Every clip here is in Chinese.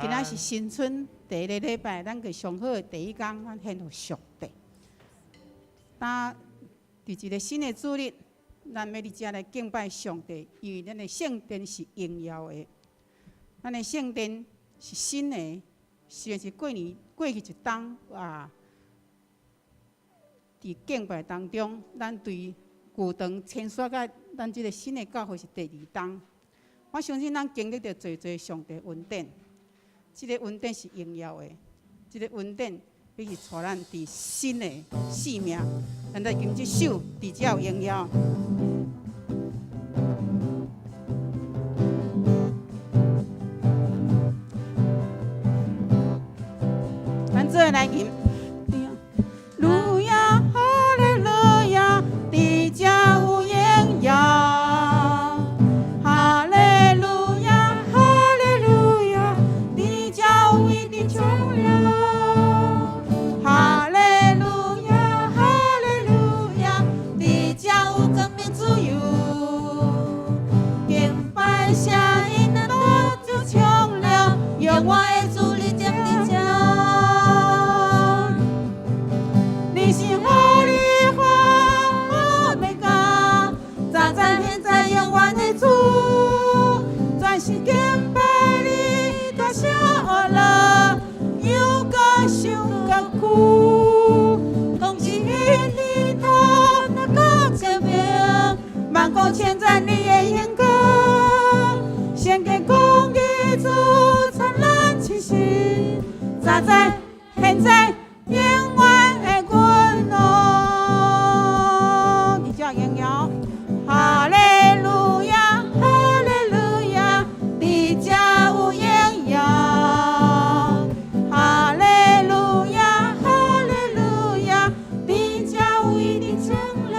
今仔是新春第一个礼拜，咱个上好的第一天，咱献互上帝。呾伫一个新的主日，咱要伫遮来敬拜上帝，因为咱的圣殿是荣耀的，咱的圣殿是新的，虽然是过去一冬啊，伫敬拜当中，咱对旧堂迁徙到咱即个新的教会是第二冬。我相信咱经历着侪上帝恩典。这个恩典是荣耀的，这个恩典必须带咱伫新的生命。咱来吟这首，伫遮有荣耀。咱做来吟。路亚，哈利路亚，伫遮有荣耀。现在你的眼光，献给公益主灿烂气息，扎在现在永远的滚动。你叫荣耀，哈利路亚，哈利路亚，你家有荣耀，哈利路亚，哈利路亚，你家有一定成了。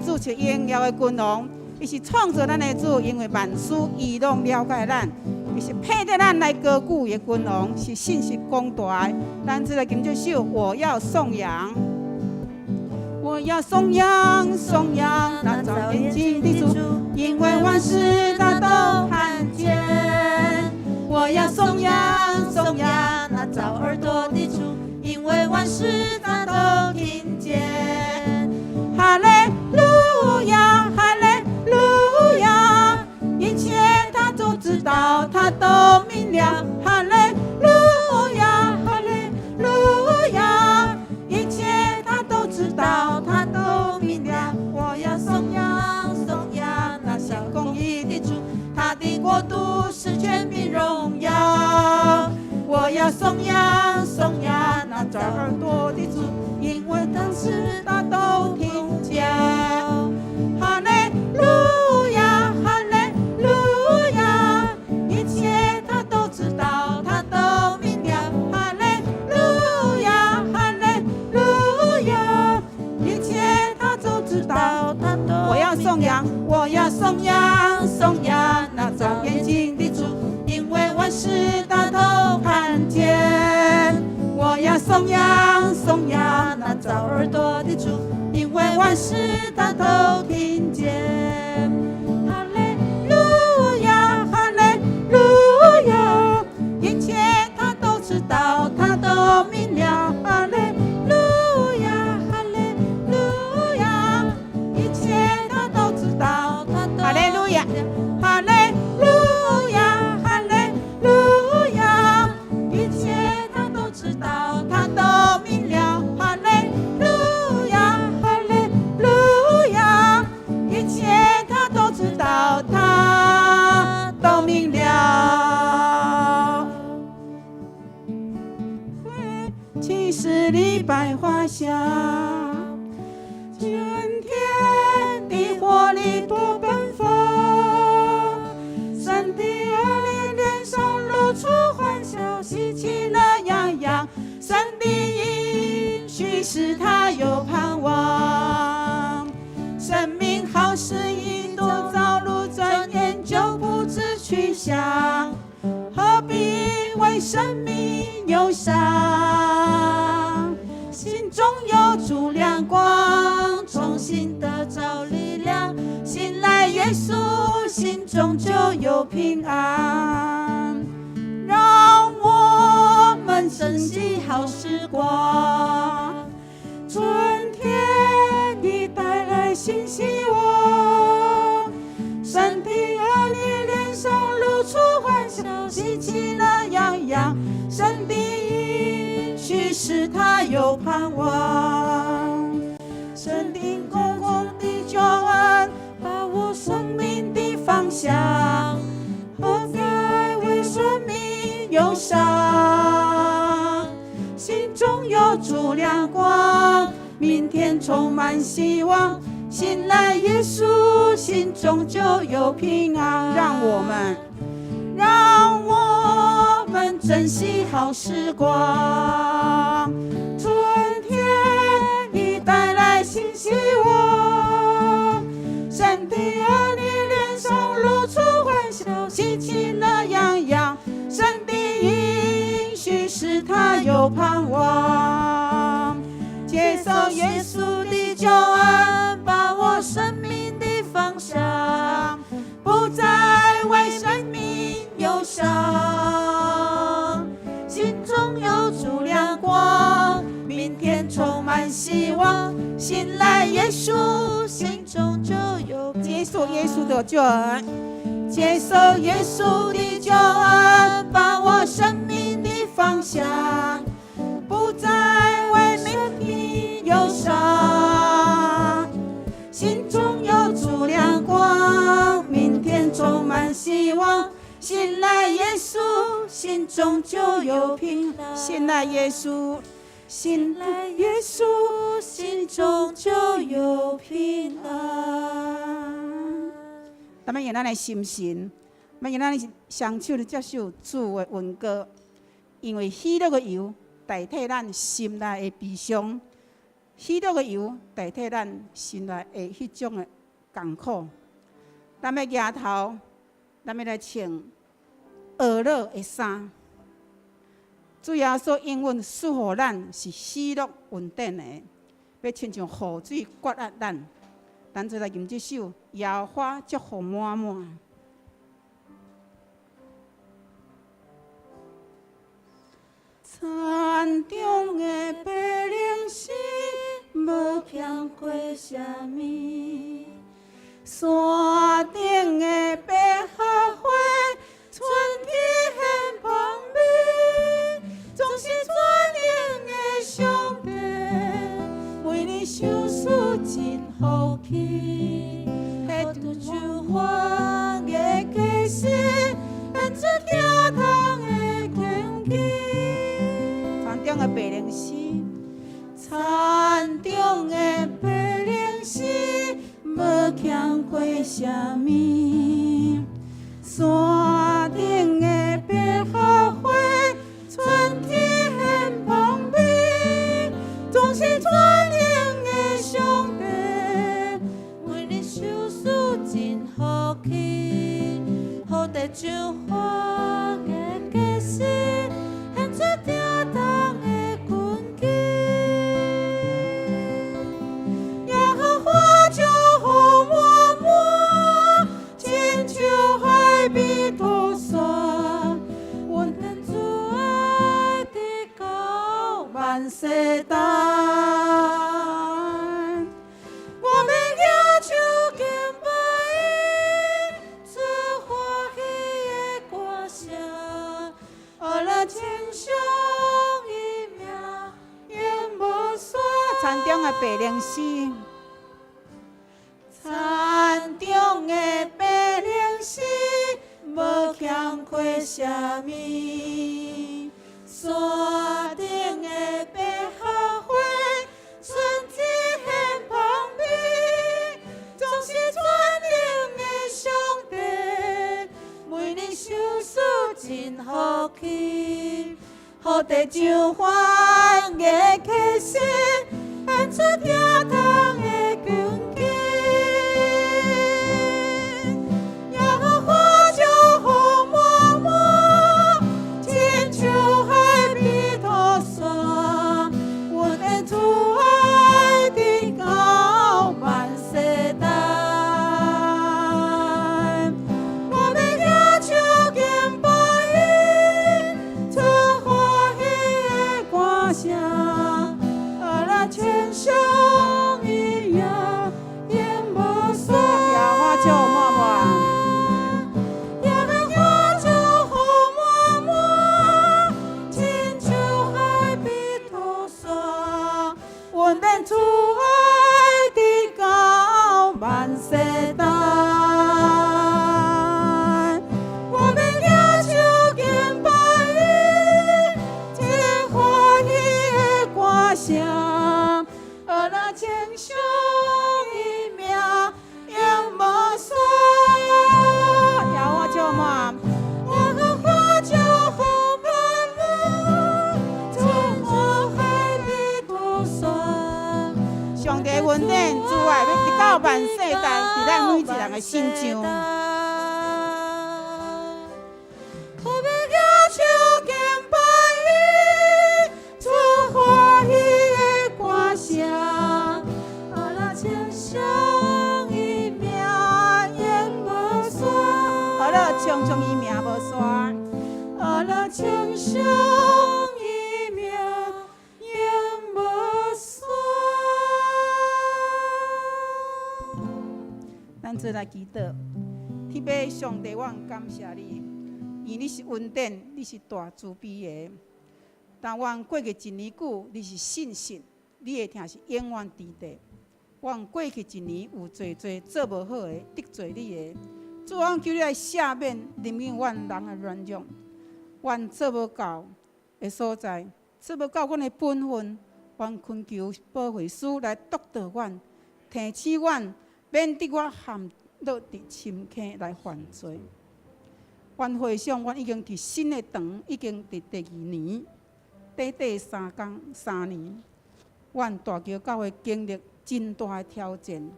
主是荣耀的君王，伊是创造咱的主，因为万事伊拢了解咱，伊是配得咱来歌舞的君王，是信息广大的。咱这个吟这首，我要颂扬，我要颂扬，颂扬那造眼睛的主，因为万事他都看见。我要颂扬，颂扬那造耳朵的主，因为万事他都听见。哈利路亚，哈利路亚，一切他都知道，他都明了。哈利路亚，哈利路亚，一切他都知道，他都明了。我要颂扬，颂扬那行公义的主，他的国度是权柄荣耀。我要颂扬，颂扬那长耳朵的主，因为当时他都听见。哈利路亚，哈利路亚，一切他都知道，他都明了。哈利路亚，哈利路亚，一切他都知道，他都。我要颂扬，我要颂扬，颂扬那颂扬颂扬那造耳朵的主，因为万事他都听见。哈利路亚，哈利路亚，一切他都知道，他都明了。哈利路亚，哈利路亚，一切他都知道，他都哈利路亚，哈利路亚，哈利路亚，一切他都知道，他都明了。哈利路亚，哈利路亚，一切他都知道，他都明了。其实你百花香，春天的活力多奔放，神的儿女脸上露出欢笑，喜气乐洋洋。神的应许使他有盼望，生命好似一朵朝露，转眼就不知去向，何必为生命忧伤？心中有主亮光，重新得着力量，信赖耶稣，心中就有平安。让我们珍惜好时光，春天你带来新希望，神的儿女脸上露出欢笑，喜气乐洋洋。神的应许使他有盼望，神的公公的救恩把我生命的方向，何在为生命忧伤？心中有主亮光，明天充满希望，信赖耶稣，心中就有平安。让我们珍惜好时光，春天你带来新希望，神的儿女脸上露出欢笑，喜气乐洋洋。神的应许使他有盼望，接受耶稣的救恩，把握生命的方向，不再为生命忧伤。心中有主亮光，明天充满希望，信赖耶稣，心中就有接受耶稣的救恩，接受耶稣的救恩，把握生命的方向，不再为生命忧伤。心中有主亮光，明天充满希望，信赖耶稣，心中就有平安。信赖耶稣，信赖耶稣，心中就有平安。咱们用咱的心神，咱用咱的双手来接受主的恩膏，因为喜乐的油代替咱心内的悲伤，喜乐的油代替咱心内的迄种的艰苦。咱要抬头，咱要来穿鹅乐的衫。主耶稣应允赐予咱是喜乐稳定的，要亲像雨水灌压咱。咱就来吟这首《耶和华祝福满满》。山中的白灵丝，无欠过啥物；山顶的百合花，春天很芳美。总是全能的上帝，为你受事真福气。迄朵酒花的假使，演出疼痛的根基。山中的白灵丝，山中的白灵丝，无欠过啥物。山顶的百合花，春天很芳美。总是全能的上帝，为你受事真福气。好在酒花的假使，演出疼痛的根白灵诗。山中的白灵诗，无欠缺啥物；山顶的百合花，春枝很芳美。总是全能的上帝，每日收拾真福气，予地上凡的气息，献出疼痛的根基。恩典主爱要直到万世代，伫咱每一人的心上。唱唱伊名无煞，阿拉唱唱伊名永无煞。咱做来祈祷，天父上帝，我感谢你，因你是恩典，你是大慈悲的。但阮过去一年久，你是信实，你的听是永远伫地。阮过去一年有侪做无好的，得罪你的。主，我求你来赦免怜悯阮人的软弱，阮做无到的所在，做无到阮的本分，阮恳求保惠师来督导阮，提醒阮，免得我陷落伫深坑来犯罪。阮回想，阮已经伫新的堂，已经伫第2年，短3年，阮大桥教会经历真大的挑战，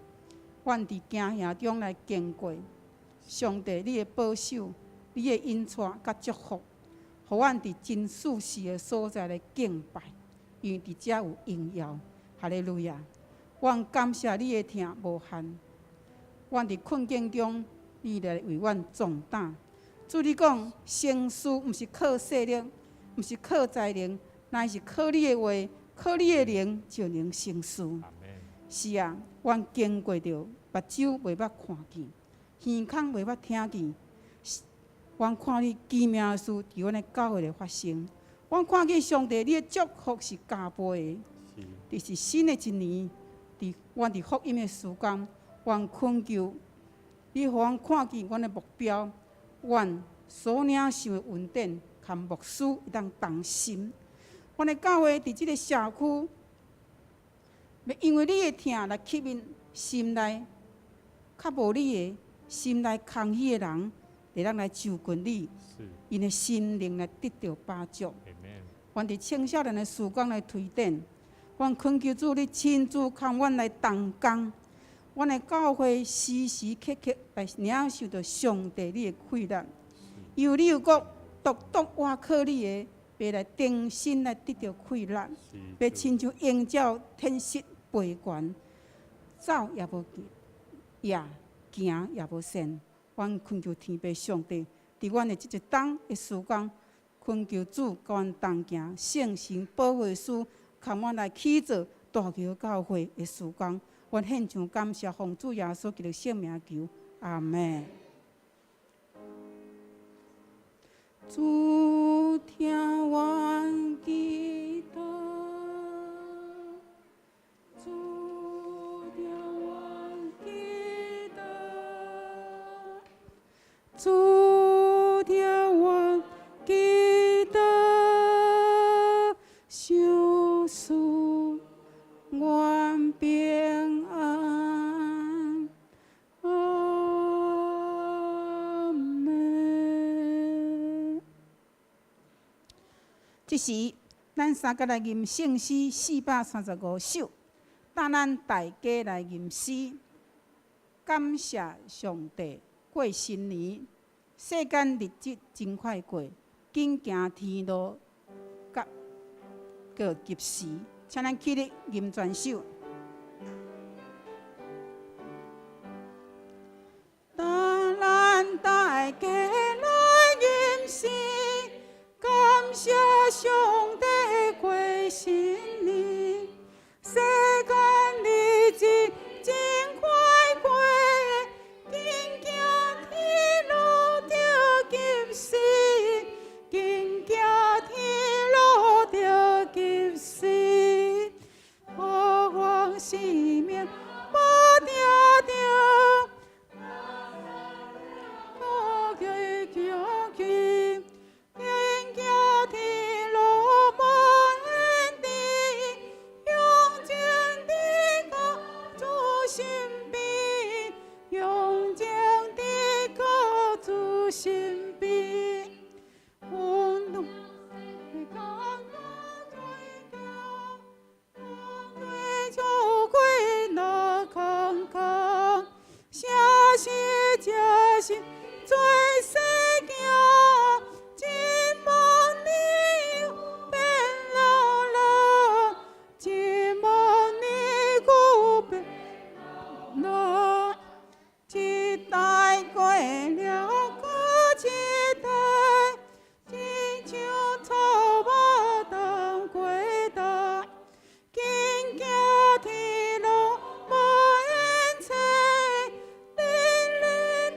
阮伫惊吓中来经过。上帝，你的保守，你的恩赐甲祝福，互阮伫真舒适的所在来敬拜，因为伫遮有荣耀。哈利路亚！阮感谢你的听无限，阮伫困境中，你来为阮壮胆。主，你讲成事毋是靠势力，毋是靠才能，乃是靠你的话，靠你的灵就能成事。是啊，阮经过着目睭袂捌看见。耳孔袂捌听见，阮看你奇妙的事伫阮的教会里发生。阮看见上帝，你的祝福是加倍的。就是新的一年，阮伫福音的时间，阮恳求你，互阮看见阮的目标，阮所领受的恩典，含牧师会当同心。阮的教会伫即个社区，要因为你的听来吸引心内较无你的。心内空虚的人，会当来就近你，因的心灵来得到帮助。阮伫青少年的时光来推展，阮恳求主你亲自看阮来同工，阮的教会时时刻刻来领受到上帝你的快乐，因为你有个独倚靠你的，要来定心来得到快乐，要亲像鹰鸟天色飞悬，走也无行。行也无善，阮恳求天父上帝，伫阮的即一冬的时光，恳求主甲阮同行，圣神保惠师，看阮来起做大桥教会的时光。阮献上感谢，奉主耶稣基督圣名求，阿门。主听阮祈祷，主。主着我记得救赎愿平安。阿门。这时，咱三个来吟圣诗435首，等咱大家来吟诗。感谢上帝，过新年，世间日子真快过，紧行天路，叫及时。请咱起立吟全首。当咱大家来吟诗，感谢上帝过新年，世间日子真快过，紧行天路着及时，紧行天路着及时，好望生命无定着。身边，温暖的感觉最高，追求归那康康，谢谢这是最世界，今梦你变老了，今梦你古变老，一代过了。一代，亲像草木当过冬，紧行天路无缘找，日日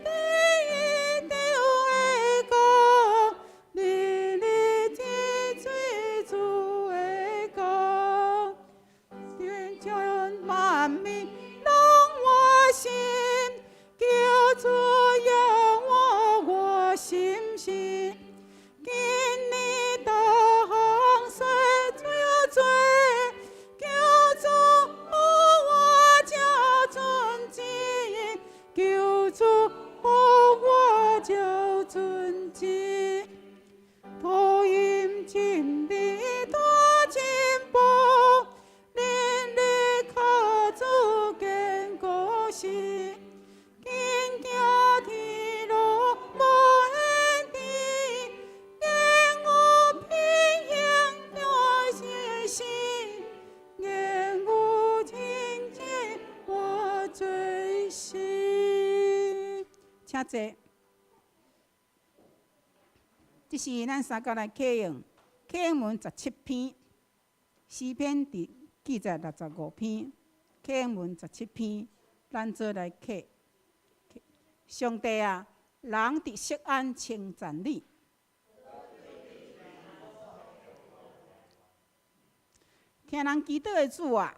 地地会讲，日日天水主会讲，愿将万民拢我心，叫主仰我。心心，今年大洪水最多，求主护我这纯真，求主护我这纯真，福音真理大进步，日日靠主坚固心，紧行天路无。请坐。这是咱三个来启用，启用文17篇，诗篇记载65篇，启用文17篇，咱做来启。上帝啊，人伫锡安称赞你。听人祈祷的主啊，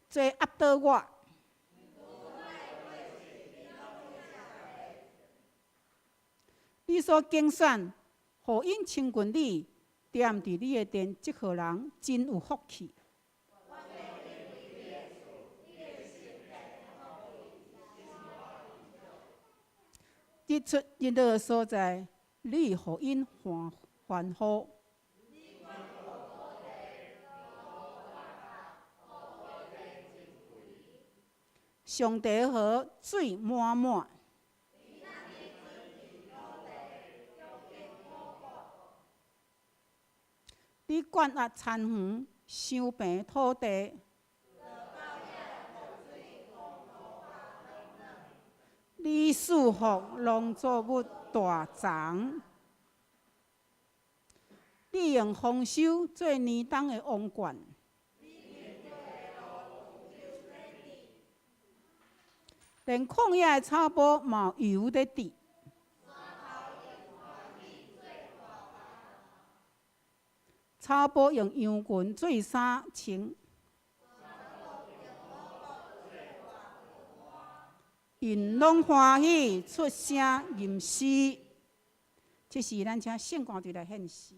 做压倒我。你所竞选，互因亲近你，踮伫你的殿，这号人真有福气。日出日落的所在，你互因欢呼。上帝河水满满，你管辖田园，伤平土地。你赐福农作物大长，你用丰收做年冬的王冠。连旷野的草坡嘛有油在滴。草坡用羊群做衫穿。因拢欢喜出声吟诗。这是咱请圣歌队来献诗。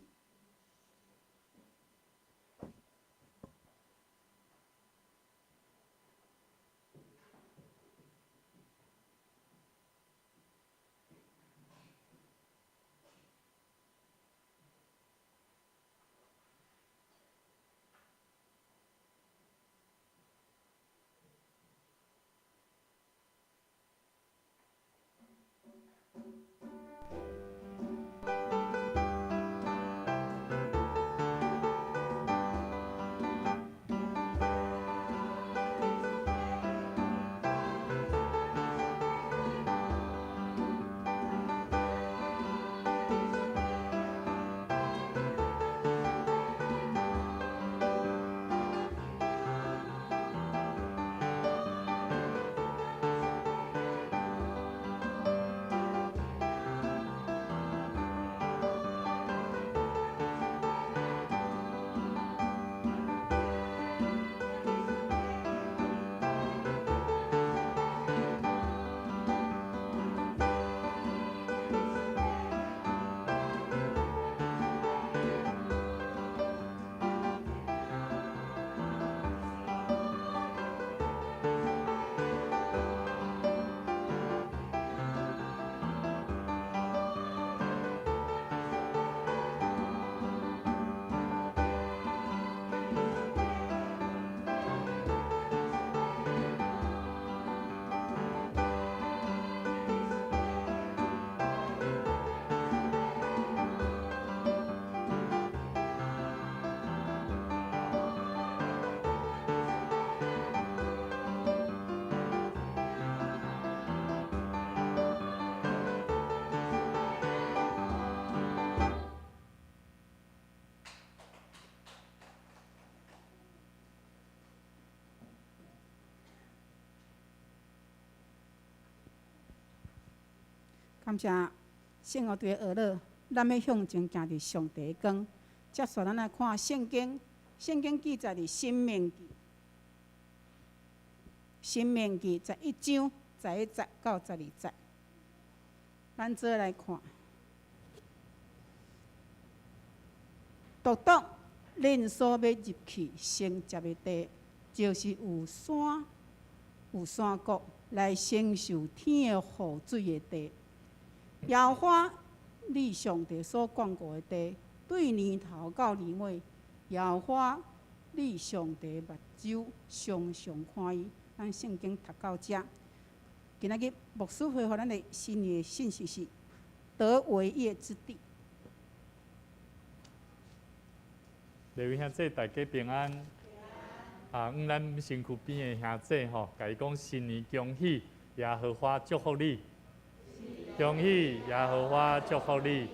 感谢圣乐队的学乐，咱要向前行伫上帝的光。接续咱来看圣经，圣经记载伫《申命记》，《申命记》11章11节到12节，咱做来看。独独恁所要入去承接的地，就是有山谷来承受天的雨水的地。耶和华你上帝所讲过的地，对年头到年尾，耶和华你上帝目睭常常看伊。咱圣经读到遮，今仔日牧师会互咱的新年的信息是得为业之地。各位兄弟，大家平安。咱身躯边的兄弟吼，甲伊讲新年恭喜，耶和华祝福你。恭喜耶和华祝福你！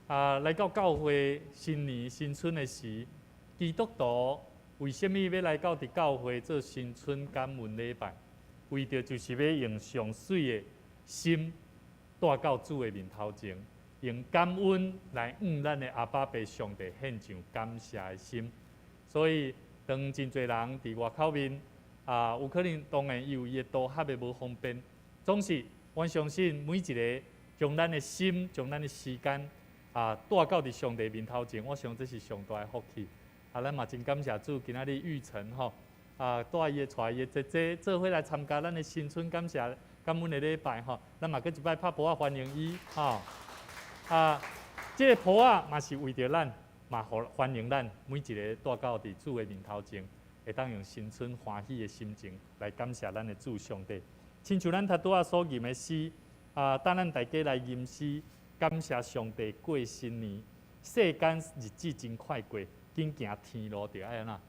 来到教会新年新春的时，基督徒为什么要来到伫教会做新春感恩礼拜？为着就是要用上水的心带到主的面头前，用感恩来向咱的阿爸爸上帝献上感谢的心。所以，当真侪人伫外口面，有可能当然有伊的道合的无方便，总是。我相信每一个将咱的心、将咱的时间带到伫上帝面头前，我想这是上大的福气。咱嘛真感谢主，今仔日玉成吼带伊带伊姐姐做伙来参加咱的新春感恩的礼拜吼。咱嘛搁一摆拍鼓欢迎伊吼。这个鼓嘛是为着咱，嘛欢迎咱每一个带到伫主的面头前，会当用新春欢喜的心情来感谢咱的主上帝。亲像咱头拄仔所吟的诗，等咱大家来吟诗，感谢上帝过新年。世间日子真快过，紧行天路着爱安怎？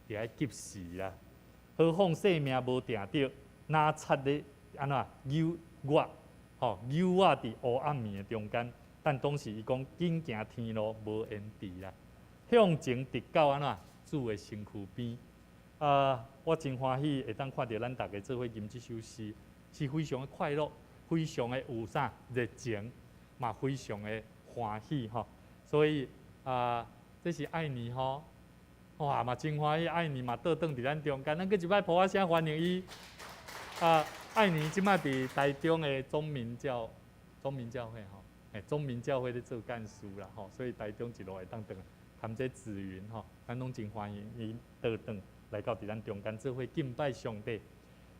着爱及时啦。何况生命无定着，哪插咧安怎诱我？诱我伫黑暗暝的中间，但当时伊讲紧行天路无缘迟啦。向前直到安怎？主的身躯边。我真欢喜会当看到咱大家做伙吟这首诗，是非常的快乐，非常的有啥热情，嘛非常的欢喜吼。所以这是爱你吼，哇嘛真欢喜，爱你嘛倒转伫咱中间，咱搁一摆普仔声欢迎伊。爱你即摆伫台中的中民教会吼，中民教会咧做干事啦吼，所以台中一路会当转谈这紫云吼，咱拢真欢迎伊倒转来到伫咱中间做伙敬拜上帝。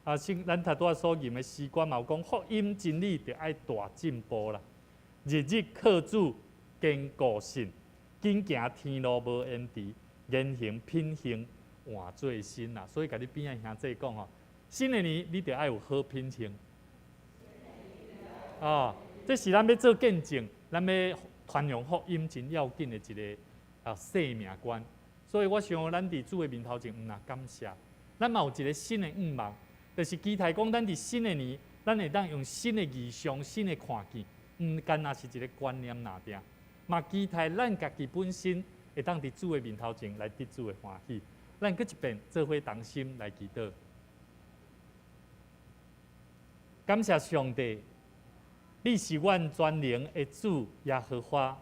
啊，咱头拄仔所念的诗歌嘛有讲，福音真理着爱大进步啦，日日靠主坚固信，紧行天路无延迟，言行品行换做新啦。所以甲你边仔兄弟讲吼，新的年你着爱有好品行。这是咱要做见证，咱要传扬福音真要紧的一个生命观。所以我想，咱伫主的面头前，毋若感谢，咱嘛有一个新的愿望，就是期待讲，咱伫新的年，咱会当用新的意象、新的看见，毋干那是一个观念拿定，嘛期待咱家己本身会当伫主的面头前来得主的欢喜。咱搁一遍做伙同心来祈祷，感谢上帝。你是阮全能的主耶和华，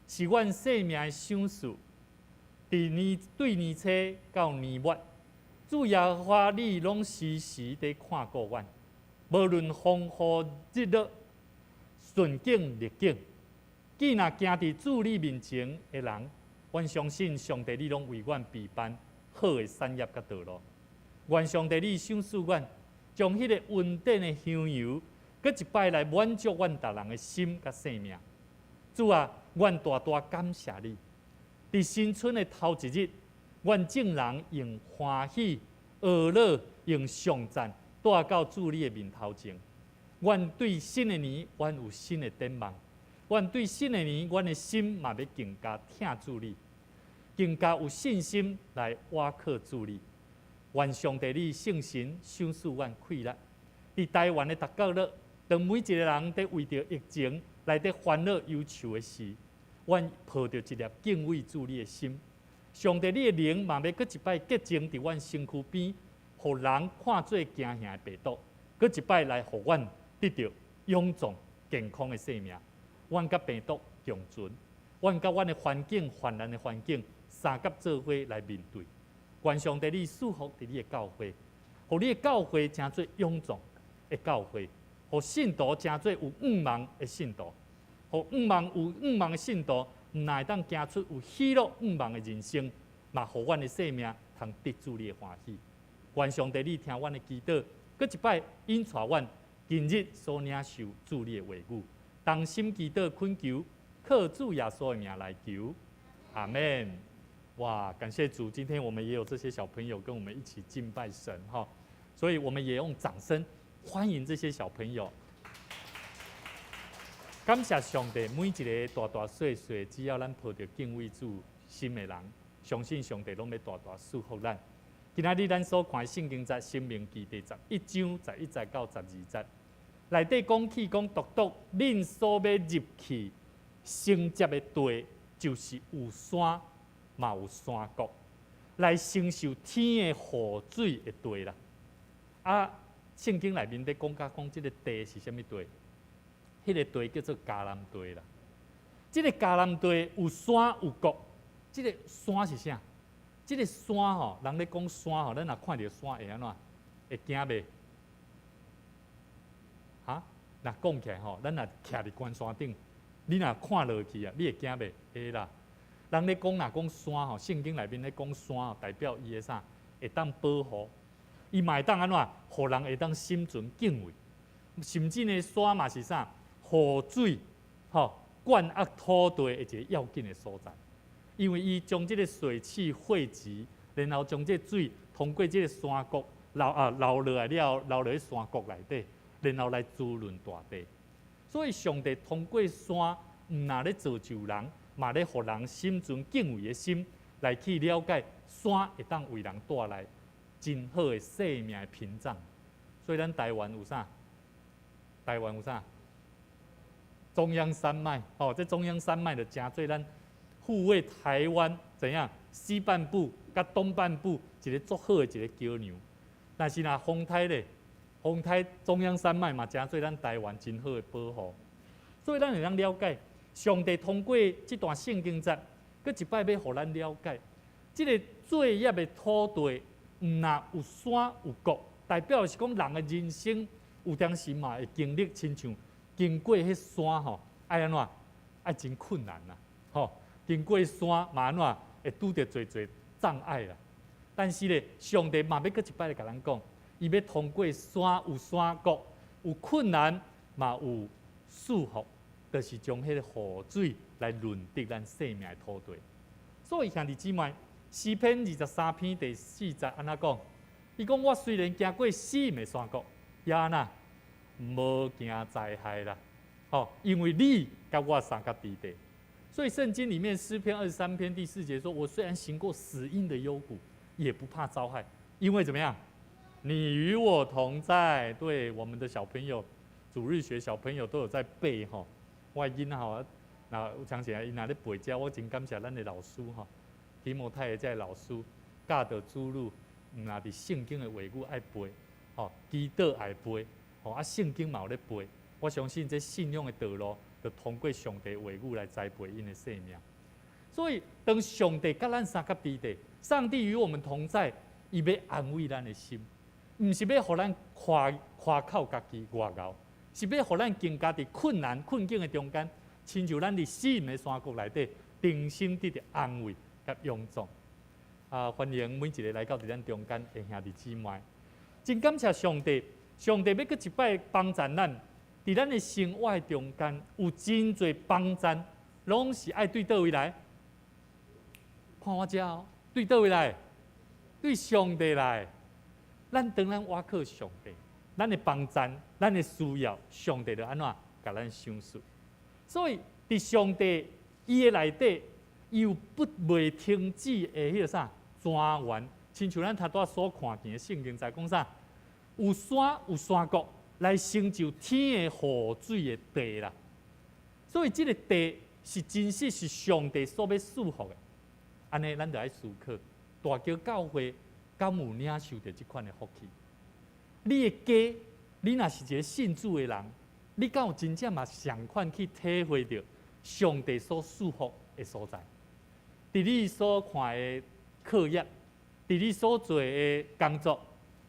是阮生命的赏赐。对年初到年末，主耶和华你拢时时地看顾阮，无论风雨日落、顺境逆境，既若行伫主你面前的人，阮相信上帝你拢为阮备办好的产业甲道路。愿上帝你赏赐阮，将迄个稳定的香油。搁一摆来满足阮逐人的心甲生命，主啊，阮大大感谢你。伫新春的头一日，阮众人用欢喜、乐乐、用颂赞带到主你的面头前。阮对新的年，阮有新的展望；阮对新的年，阮的心嘛要更加听主你，更加有信心来倚靠主你。愿上帝你圣神赏赐阮气力，伫台湾的逐角落。当每一个人在为着疫情来在烦恼忧愁的时，阮抱着一粒敬畏主你的心。上帝，你的灵嘛要搁一摆结晶伫阮身躯边，互人看做惊吓的病毒，搁一摆来互阮得到勇壮健康的生命。阮甲病毒共存，阮甲阮的环境患难的环境三甲做伙来面对。愿上帝你祝福伫你的教会，互你的教会诚做勇壮的教会。互信徒诚做有愿望的信徒，互有愿望的信徒，毋但会当行出有喜乐愿望的人生，嘛互阮的生命通得主你的欢喜。愿上帝你听阮的祈祷，搁一摆引带阮今日所领受主你的话语，同心祈祷恳求，靠主耶稣的名来求，阿门。哇，感谢主！今天我们也有这些小朋友跟我们一起敬拜神哈，所以我们也用掌声。欢迎这些小朋友，感谢上帝，每一个大大小小，只要咱抱着敬畏主心的人，相信上帝拢要大大祝福咱。今仔日咱所看圣经节《申命记》第11章11节到12节，内底讲起讲独独恁所要入去承接的地，就是有山嘛有山谷，来承受天的雨水的地啦。啊！圣经内面在讲这个地是啥物地？迄个地叫做迦南地啦。这个迦南地有山有谷，这个山是啥？这个山吼，人咧讲山吼，咱若看到山会安怎？会惊袂？哈？若讲起来吼，咱若徛伫关山顶，你若看落去啊，你会惊袂？会啦。人咧讲若讲山吼，圣经内面咧讲山吼，代表伊个啥？会当保护。伊嘛会当安怎？互人会当心存敬畏，甚至呢山嘛是啥？雨水灌压土地的一个要紧的所在，因为伊将这个水汽汇集，然后将这水通过这个山谷流落来了，流落去山谷内底，然后来滋润大地。所以上帝通过山，毋但咧造就人，嘛咧互人心存敬畏的心，来去了解山会当为人带来真好的生命的屏障。所以咱台湾有啥？台湾有啥？中央山脉，这中央山脉就真做咱护卫台湾怎样西半部甲东半部一个足好的一个桥梁。但是若风台咧，风台中央山脉嘛真做咱台湾真好的保护。所以咱会当了解，上帝通过这段圣经节，搁一摆要互咱了解，这个罪孽的土地，毋但有山有谷，代表是讲人的人生有当时嘛会经历亲像经过迄山吼，爱安怎？爱真困难啦，吼！经过山嘛安怎会拄着侪障碍啦。但是咧，上帝嘛要搁一摆来甲咱讲，伊要通过山有山谷，有困难嘛有束缚，就是将迄个雨水来润得咱生命的土地。所以兄弟姊妹，诗篇23篇第4节安怎讲？伊讲我虽然行过死荫的山谷，也安那无惊灾害啦。好，因为你甲我三甲地地。所以圣经里面诗篇23篇第4节说：“我虽然行过死荫的幽谷，也不怕遭害，因为怎么样？你与我同在。”对，我们的小朋友，主日学小朋友都有在背哈。我囡仔吼，那有想起来，伊若咧背遮，我真感谢咱的老师哈，提摩太的这老师教导主路，若伫圣经的话语爱背，吼，祈祷爱背，吼啊圣经嘛有咧背。我相信这信仰的道路，就通过上帝话语来栽培因的生命。所以，当上帝甲咱三甲地地，上帝与我们同在，伊要安慰咱的心，毋是要互咱夸口家己外交，是要互咱更加伫困难困境的中间，亲像咱伫死荫的山谷内底，定心得到安慰甲勇壮。欢迎每一个来到伫咱中间的兄弟姊妹，真感谢上帝，上帝要搁一摆帮助咱。伫咱的生活中间，有真侪帮赞，拢是爱对倒位来？看我遮哦，对倒位来？对上帝来。咱当咱倚靠上帝，咱的帮赞，咱的需要，上帝就安怎甲咱赏赐。所以伫上帝伊的内底，伊有袂停止的迄个啥泉源，亲像咱头拄所看见的圣经在讲啥？有山有山谷。来成就天的雨水的地啦，所以这个地是真实是上帝所要赐福的。安尼，咱就爱思考，大桥教会敢有领受着这款的福气？你的家，你若是一个信主的人，你敢有真正嘛同款去体会到上帝所赐福的所在？伫你所看的课业，伫你所做的工作，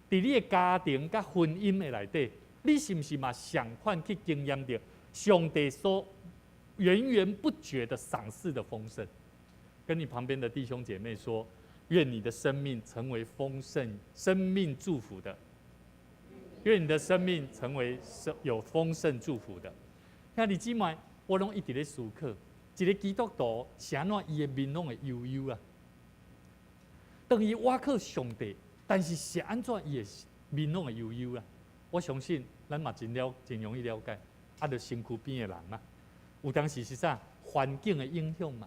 伫你的家庭甲婚姻的内底。你是不是嘛同款去经验到上帝所源源不绝的赏赐的丰盛？跟你旁边的弟兄姐妹说，愿你的生命成为丰盛、生命祝福的。愿你的生命成为有丰盛祝福的。兄弟姊妹，我拢一直咧思考，一个基督徒是安怎伊的面拢会悠悠啊？当伊倚靠上帝，但是是安怎伊的面拢会悠悠啊？我相信咱嘛真容易了解，就身躯边的人嘛，有当时是啥环境的影响嘛。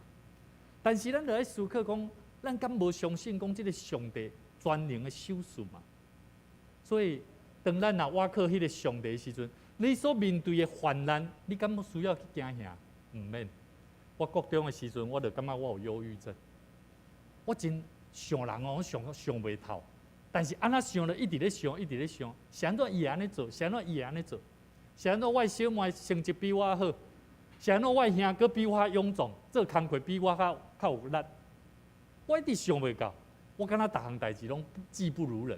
但是咱就在思考讲，咱敢无相信讲这个上帝专能的手术嘛？所以当咱若倚靠迄个上帝的时阵，你所面对的患难，你敢需要去惊吓？唔免。我国中的时阵，我就感觉我有忧郁症，我真想人哦，我想袂透。但是安那想了，一直咧想，一直咧想，是安怎伊会安尼做，是安怎伊会安尼做，是安怎我小妹成绩比我好，是安怎我兄哥比我勇壮，做工课比我较有力，我一直想袂到，我感觉逐项代志拢技不如人。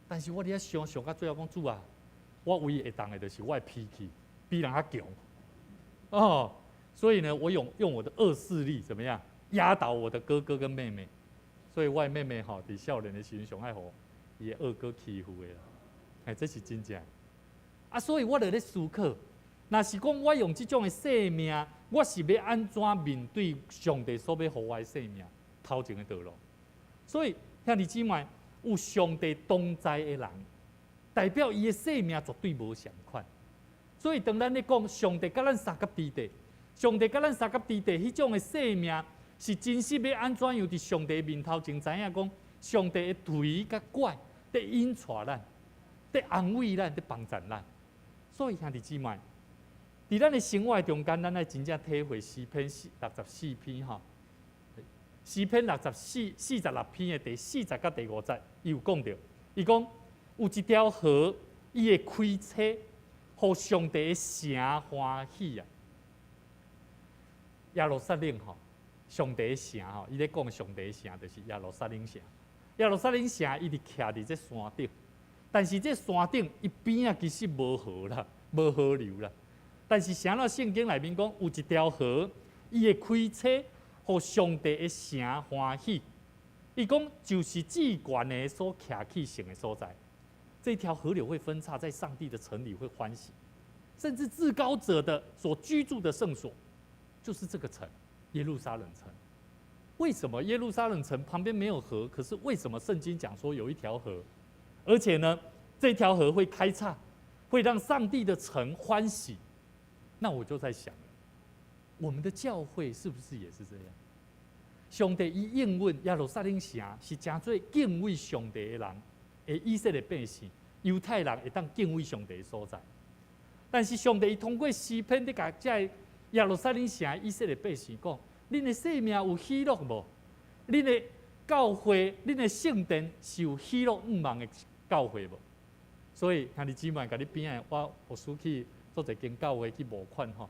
但是我伫遐想到最后讲主啊，我唯一会当的就是我的脾气比人较强，哦，所以呢，我用我的恶势力怎么样压倒我的哥哥跟妹妹。所以我的妹妹吼，伫少年的时阵上爱互伊的二哥欺负的啦，哎，这是真正。所以我就咧思考，若是讲我用这种的生命，我是要安怎面对上帝所要互我的生命头前的道路？所以兄弟姊妹，有上帝同在的人，代表伊的生命绝对无相款。所以当咱咧讲上帝甲咱三甲地地，上帝甲咱三甲地地迄种的生命。是真实要安怎样伫上帝面头前知影讲，上帝的推甲拐，在引带咱，在安慰咱，在帮助咱。所以兄弟姊妹，伫咱的生活中间，咱爱真正体会诗篇64篇吼，诗篇46篇的第40甲第50节，伊有讲到，伊讲有一条河，伊会开车，互上帝的城欢喜啊！耶路撒冷吼。上帝的城吼，伊咧讲上帝的城就是耶路撒冷城。耶路撒冷城伊伫徛伫这山顶，伫但是这山顶一边啊，其实无河啦，无河流啦。但是啥了圣经内面讲有一条河，伊会开车，互上帝的城欢喜。伊讲就是至高的所徛起城的所在。这条河流会分叉，在上帝的城里会欢喜，甚至至高者的所居住的圣所，就是这个城，耶路撒冷城。为什么耶路撒冷城旁边没有河？可是为什么圣经讲说有一条河？而且呢，这条河会开叉，会让上帝的城欢喜。那我就在想，我们的教会是不是也是这样？上帝伊应允耶路撒冷城是真做敬畏上帝的人。以色列百姓、犹太人会当敬畏上帝的所在，但是上帝通过诗篇在甲这耶路撒冷城以色列百姓讲：，恁的生命有喜乐无？恁的教会、恁的圣殿是有喜乐五望的教会无？所以兄弟姊妹，甲你边仔，我有输去做一间教会去募款吼。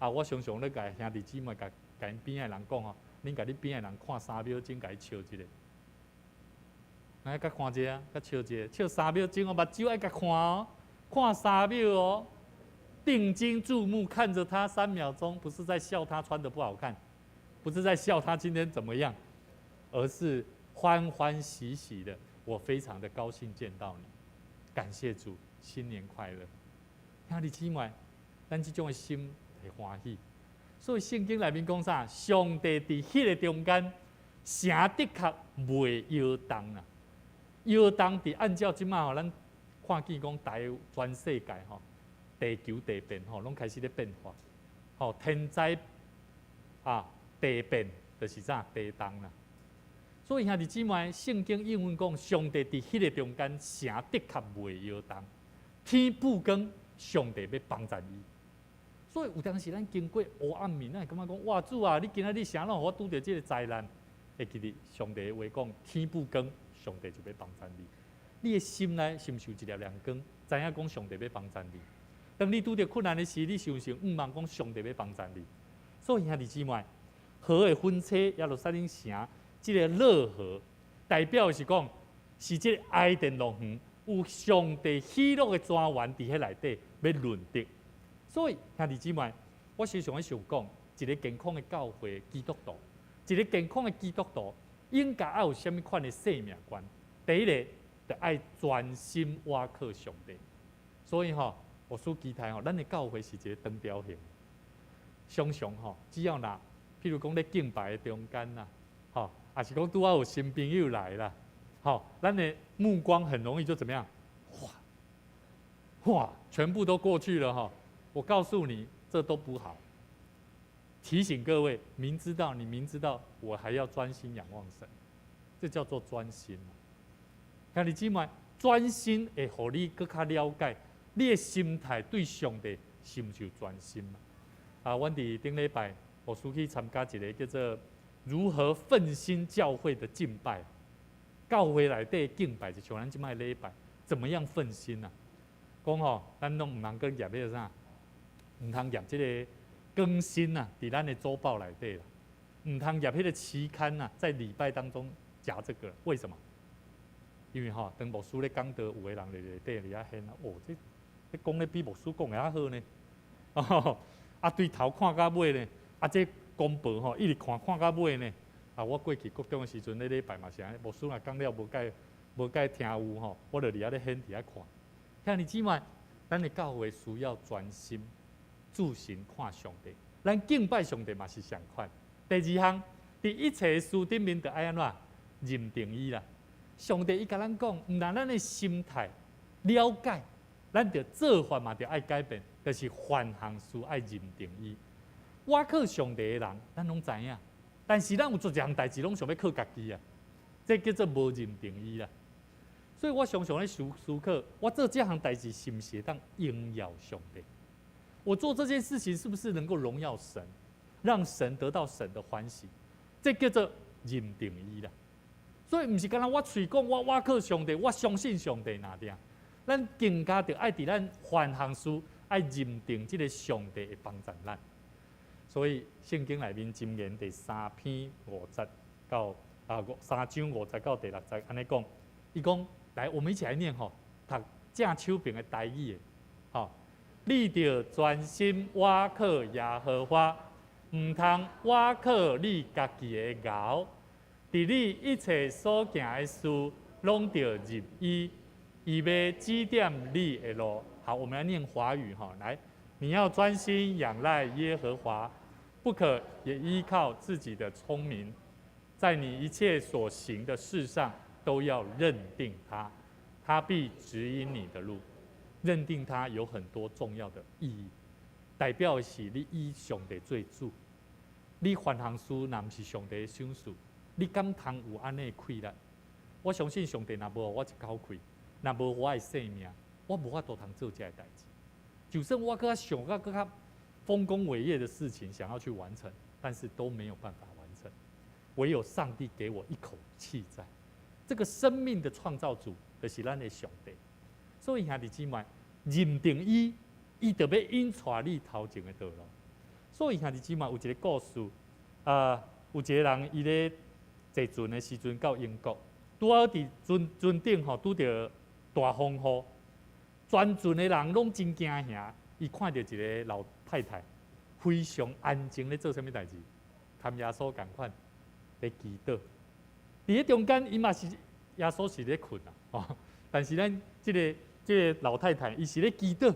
我常常咧甲兄弟姊妹甲因边仔人讲吼，恁甲你边仔人看3秒钟，甲伊笑一下。来，甲看一下，甲笑一下，笑3秒钟哦，目睭爱甲看哦，看3秒哦，定睛注目看着他3秒钟，不是在笑他穿得不好看，不是在笑他今天怎么样，而是欢欢喜喜的，我非常的高兴见到你，感谢主，新年快乐。兄弟姊妹，咱这种的心会欢喜。所以圣经内面讲啥？上帝伫迄个中间，城的确袂摇动啦。摇动伫按照即马吼，咱看见讲全世界吼，地球地变吼，拢开始咧变化。吼，天灾地变就是啥地动啦。所以兄弟姊妹，圣经应允讲，上帝伫迄个中间，城的确袂摇动。天不光，上帝要帮助伊。所以有当时咱经过黑暗面，咱会感觉讲：哇，主啊，你今仔日啥让我拄着即个灾难？会记得上帝的话讲：天不光。上帝就要帮助你，你的心内是毋是有一粒亮光？知影讲上帝要帮助你。当你拄着困难的时，你是毋是望讲上帝要帮助你？所以兄弟姊妹，河的分车耶路撒冷城，这个乐河代表的是讲，是这个爱电乐园有上帝喜乐的泉源伫迄内底要润泽。所以兄弟姊妹，我时常想讲，一个健康的教会基督徒，一个健康的基督徒。应该要有什么款的生命观？第一个，就爱专心倚靠上帝。所以吼，我所期待吼，咱的教会是一个长条形。常常吼，只要若，譬如讲咧敬拜的中间啦，吼，也是讲拄好有新朋友来啦，吼，咱的目光很容易就怎么样，哇，全部都过去了哈。我告诉你，这都不好。提醒各位，明知道我还要专心仰望神，这叫做专心。兄弟姊妹，专心会互你更加了解你的心态对上帝是毋是有专心嘛？阮伫顶礼拜，我出去参加一个叫做“如何奋心教会”的敬拜。教会内底敬拜就像咱即摆礼拜，怎么样奋心啊？讲吼，咱拢毋通去业迄个啥，毋通业即个。更新呐，伫咱的周报内底啦，唔通入迄个期刊呐，在礼拜当中夹这个，为什么？因为当牧师咧讲道，有个人内底伫遐显哦，这讲咧比牧师讲的较好呢。对头看到尾呢，这公报一直看到尾呢。我过去国中的时阵咧礼拜嘛是安尼，牧师若讲了无解听有吼，我就伫遐咧显伫遐看。兄弟姊妹，咱的教会需要专心。注心看上帝，咱敬拜上帝嘛是相款。第二项，伫一切事顶面就爱安怎认定伊啦。上帝伊甲咱讲，毋但咱的心态了解，咱着做法嘛着爱改变，就是凡项事爱认定伊。我靠上帝的人，咱拢知影，但是咱有做一项代志，拢想要靠家己啊，这叫做无认定伊啦。所以我常常咧思考，我做这项代志是毋是当荣耀上帝？我做这件事情是不是能够荣耀神，让神得到神的欢喜？这叫做认定伊啦。所以唔是干那我嘴讲我靠上帝，我相信上帝那点，咱更加着爱伫咱凡项事爱认定这个上帝会帮助咱。所以圣经内面箴言第3篇50到3章50到第6节安尼讲，伊讲来，我们一起来念吼。读正手边的台语的，吼，你着专心倚靠耶和华，毋通倚靠你家己的牛。伫你一切所行的事，拢着入伊，伊要指点你的路。好，我们来念华语哈，来，你要专心仰赖耶和华，不可也依靠自己的聪明，在你一切所行的事上都要认定他，他必指引你的路。认定他有很多重要的意义，代表的是你以上帝做主，你凡行事若毋是上帝的赏赐，你敢通有安尼气力？我相信上帝若无我一口气，若无我的性命，我无法度通做这个代志。就算我搁想到搁较丰功伟业的事情想要去完成，但是都没有办法完成。唯有上帝给我一口气在，这个生命的创造主就是咱的上帝。所以兄弟姊妹，认定伊，伊就要引带你头前的道路。所以兄弟姊妹有一个故事，有一个人伊咧坐船的时阵到英国，拄好伫船顶吼拄着大风雨，全船的人拢真惊吓。伊看到一个老太太非常安静咧做啥物代志，参耶稣共款咧祈祷。伫咧中间，伊嘛是耶稣是咧困啊，但是咱即个老太太，伊是咧祈祷，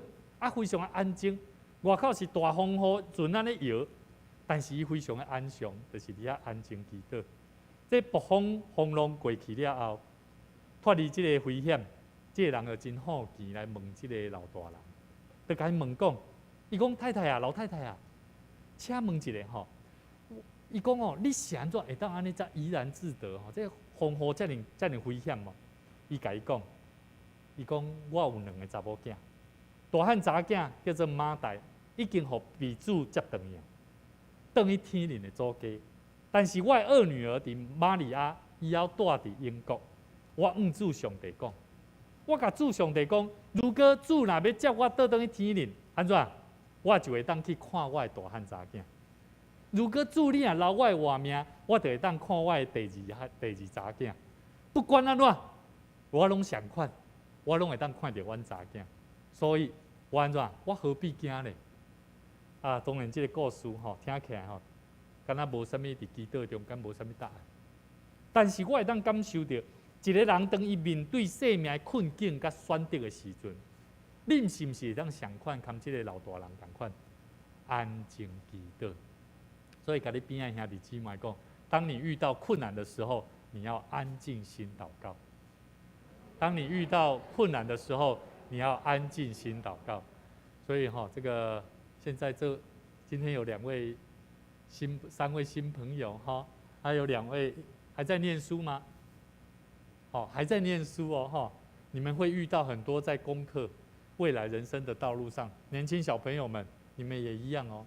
非常的安静。外口是大风雨，船安尼摇，但是伊非常的安详，就是伫遐安静祈祷。这暴风浪过去了后，脱离即个危险，即个人就真好奇来问即个老大人，就甲伊问讲，伊讲太太啊，老太太啊，请问一下吼，伊讲哦，你是安怎会当安尼才怡然自得吼？这风雨遮尔危险嘛？伊甲伊讲。伊讲我有2个查某囝，大汉查囝叫做马代，已经互鼻主接转去，转去天灵的祖家。但是我的2女儿伫马里亚，以后住伫英国。我向主上帝讲，我甲主上帝讲，如果主若要接我倒转去天灵，安怎？我就会当去看我的大汉查囝。如果主你若留我的活命，我就会当看我的第二查囝。不管安怎，我拢相款。我拢会当看到阮查囝，所以我安怎？我何必惊呢？当然，这个故事吼听起来吼，敢若无啥物伫祈祷中间无啥物答案。但是我会当感受到，一个人当伊面对生命的困境甲选择的时阵，你是毋是会当相款含即个老大人共款安静祈祷？所以，甲你边仔兄弟姊妹讲，当你遇到困难的时候，你要安静心祷告。当你遇到困难的时候，你要安静心祷告。所以这个现在今天有3位新朋友还有2位还在念书吗？还在念书哦你们会遇到很多在功课未来人生的道路上，年轻小朋友们，你们也一样哦。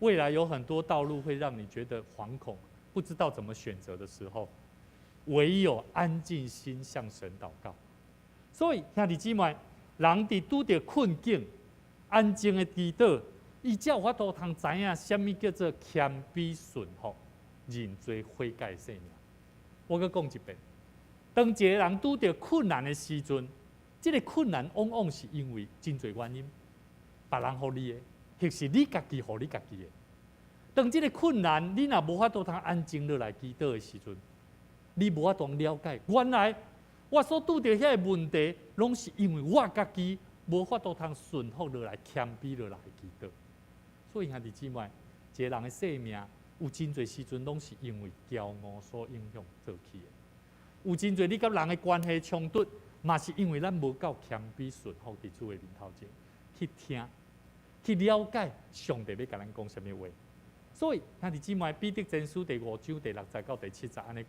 未来有很多道路会让你觉得惶恐，不知道怎么选择的时候。唯有安静心向神祷告。所以兄弟姊妹，人伫拄着困境，安静的祈祷，伊才有法度通知影什么叫做谦卑顺服、认罪悔改的生命。我搁讲一遍，当一个人拄着困难的时阵，这个困难往往是因为真侪原因，别人互你的，或是你家己互你家己的。当这个困难你若无法度通安静落来祈祷的时阵，你无法度了解，原来我所拄着遐个问题，拢是因为我家己无法度通顺服落来、谦卑落来祈祷。所以兄弟姊妹，一个人的生命有真侪时阵，拢是因为骄傲所影响做起的。有真侪你甲人的关系冲突，嘛是因为咱无够谦卑顺服伫主的面头前去听、去了解上帝要甲咱讲什么话。所以兄弟姊妹，彼得前书第5章第60到第70安尼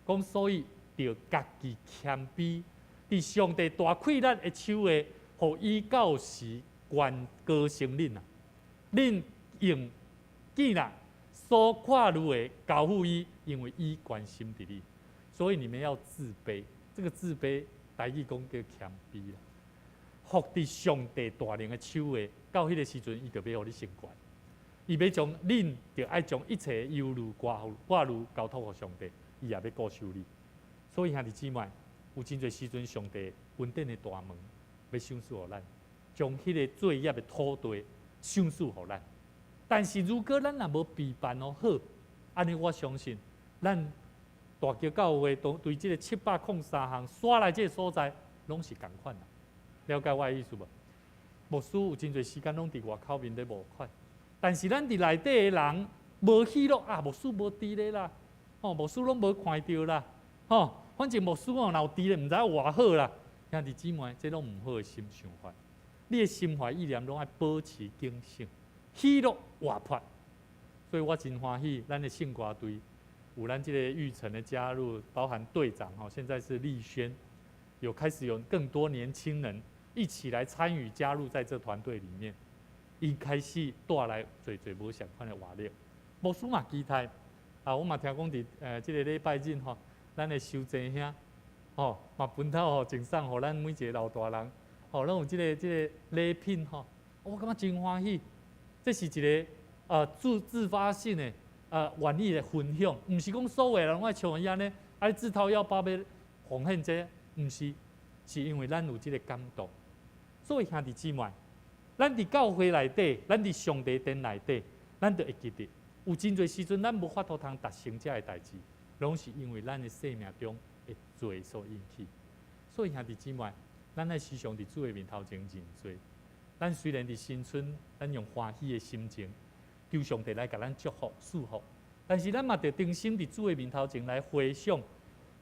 讲，所以着家己谦卑，伫上帝大开咱的手下，互伊到时关高升恁啊！恁用既然所看入的交付伊，因为伊关心伫你，所以你们要自卑。这个自卑，台语讲叫谦卑啦。服伫上帝大能的手下，到迄个时阵，伊就要互你升官。伊要将恁就爱将一切忧虑挂虑交托互上帝，伊也要顾守你。所以兄弟姊妹，有真侪时阵，上帝恩典的大门要赏赐予咱，将迄个罪孽的土地赏赐予咱。但是如果咱若无备办好，安尼我相信，咱大桥教会对即个703项刷来即个所在，拢是共款啦。了解我的意思无？牧师有真侪时间拢伫外口面咧募款，但是咱伫内底的人无喜乐啊，牧师无伫咧啦，牧师拢无看到啦，反正牧师若有伫咧，毋知偌好啦。兄弟姊妹，这拢毋好的心想法。你的心怀意念拢爱保持警醒，喜乐活泼。所以我真欢喜，咱的圣歌队有咱这个育成的加入，包含队长现在是立轩，开始有更多年轻人一起来参与加入在这团队里面，伊开始带来最无相款的活力。牧师嘛期待我嘛听讲伫这个礼拜日咱的修正兄嘛分头赠送互咱每一个老大人拢有这个礼品我感觉真欢喜。这是一个自发性的愿意的分享，毋是讲所有人拢爱像伊安尼爱自掏腰包要奉献这，毋是，是因为咱有这个感动。所以兄弟姊妹，咱伫教会内底，咱伫上帝殿内底，咱就会记得，有真侪时阵咱无法度通达成这个代志，拢是因为咱的生命中的罪所引起。所以兄弟姊妹，咱爱时常伫主的面头前认罪。咱虽然伫新春，咱用欢喜的心情，求上帝来甲咱祝福祝福，但是咱嘛着定心伫主的面头前来回想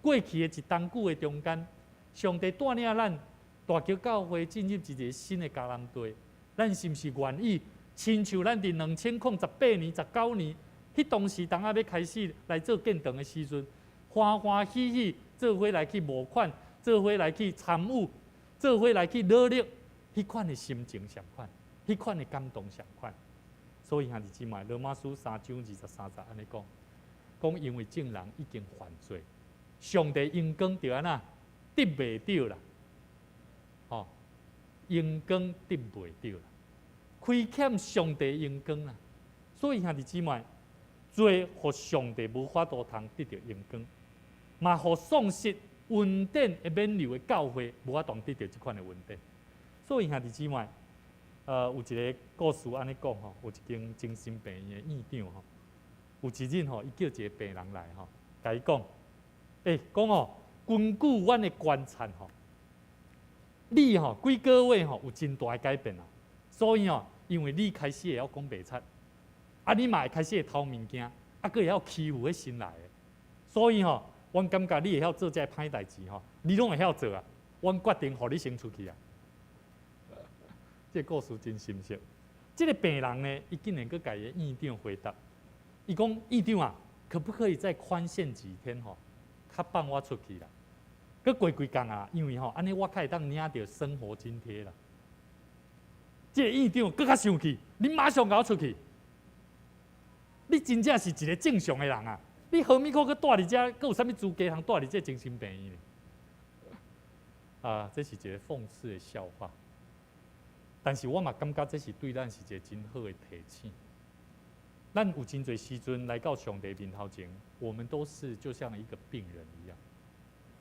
过去的一冬久的中间，上帝带领咱大桥教会进入一个新的迦南地，咱是毋是愿意亲像咱伫2018年、19年，迄当时当要开始来做建堂的时阵，欢欢喜喜做伙来去募款，做伙来去参与，做伙来去努力。迄款的心情相款，迄款的感动相款。所以兄弟姊妹，罗马书3章23节安尼讲因为众人已经犯罪，上帝阳光就安那得袂到啦，阳光得袂到啦，亏欠上帝阳光啦。所以兄弟姊妹，罪互上帝无法度通得到阳光，嘛互丧失恩典的免流的教会无法度得到这款的恩典。所以兄弟姊妹，有一个故事安尼讲有一间精神病院的院长有一日伊叫一个病人来甲伊讲，讲根据阮的观察你几个月有真大的改变啊，所以因为你开始会晓讲白贼，你嘛会开始会偷物件，佫会晓欺负迄新来的，所以阮感觉你会晓做这歹代志你拢会晓做啊，阮决定互你先出去啊。这个故事真深刻。这个病人呢，伊竟然佮甲伊院长回答，伊讲院长啊，可不可以再宽限几天较放我出去啦？佮过几工啊，因为安尼我较会当领到生活津贴啦。这个院长佮较生气，你马上甲我出去！你真正是一个正常的人啊！你何物可佮住伫遮，佮有啥物资格通住伫这精神病院呢？这是一个讽刺的笑话。但是我嘛感觉这是对咱是一个真好的提醒。咱有真侪时阵来到上帝面头前，我们都是就像一个病人一样，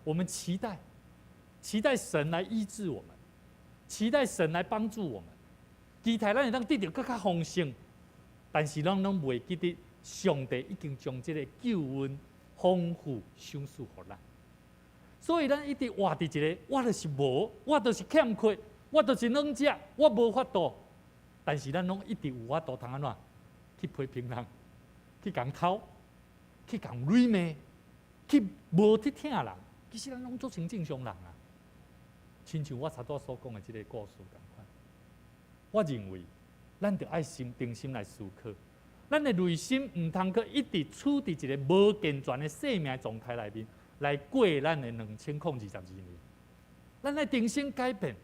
我们期待神来医治我们，期待神来帮助我们，期待咱会当得到更较丰盛。但是咱拢袂记得，上帝已经将这个救恩丰富赏赐予咱。所以咱一直活伫一个，我就是无，我就是欠缺。我就是软食，我无法度，但是咱拢一直有法度通安怎去批评人，去讲偷，去讲愚昧，去无去听人。其实咱拢做成正常人啊，亲像我头拄所讲的这个故事同款。我认为，咱着爱定心来思考，咱的内心唔通去一直处伫一个无健全的生命状态内面来过咱的2022年。咱爱定心改变。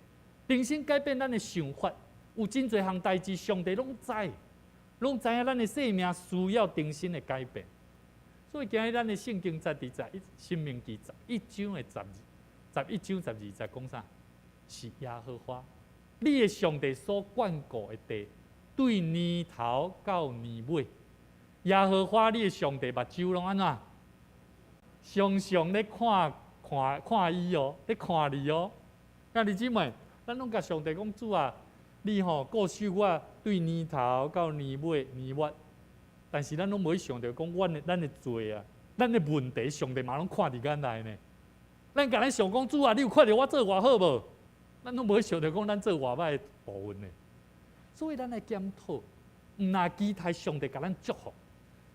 定心改变咱的想法，有真侪项代志，上帝拢知影咱的生命需要定心的改变。所以今日咱的圣经在申命记11章的11章12节讲啥？是耶和华，你的上帝所眷顾的地，对年头到年尾，耶和华你的上帝目睭拢安怎？常常咧看看伊哦，咧看你哦。那弟姊妹，咱拢甲上帝讲主啊，你吼顾守我对年头到年尾年末，但是咱拢无去想着讲，咱的罪啊，咱的问题，上帝嘛拢看伫眼内呢。咱甲咱想讲主啊，你有看到我做偌好无？咱拢无去想着讲咱做偌歹的部分呢。所以咱来检讨，毋若期待上帝甲咱祝福。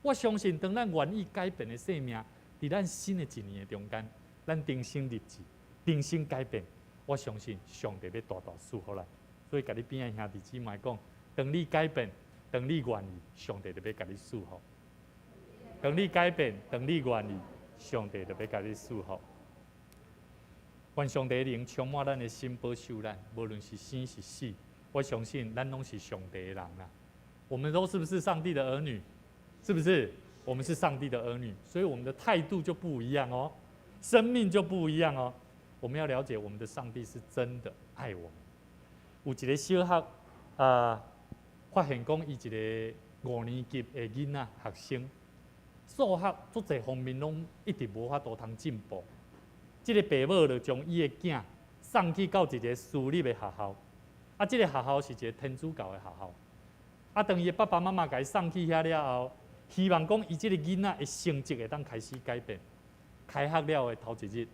我相信，当咱愿意改变的生命，伫咱新的一年的中间，咱定心立志，定心改变。我相信上帝要大大赐福咱。所以，甲你边的兄弟姊妹讲，当你改变，当你愿意，上帝就要甲你赐福。当你改变，当你愿意，上帝就要甲你赐福。愿上帝的灵充满咱的心，保守咱，无论是生是死。我相信咱拢是上帝的人啦。我们都是不是上帝的儿女？是不是？我们是上帝的儿女，所以我们的态度就不一样哦，生命就不一样哦。我们要了解我们的上帝是真的爱我们。有一个小学发现讲，伊一个5年级的囡仔学生，数学足侪方面拢一直无法度通进步。这个爸母就将伊的囝送去到一个私立的学校，这个学校是一个天主教的学校。当伊的爸爸妈妈甲伊送去遐了后，希望讲伊这个囡仔的成绩会当开始改变。开学了的头一日，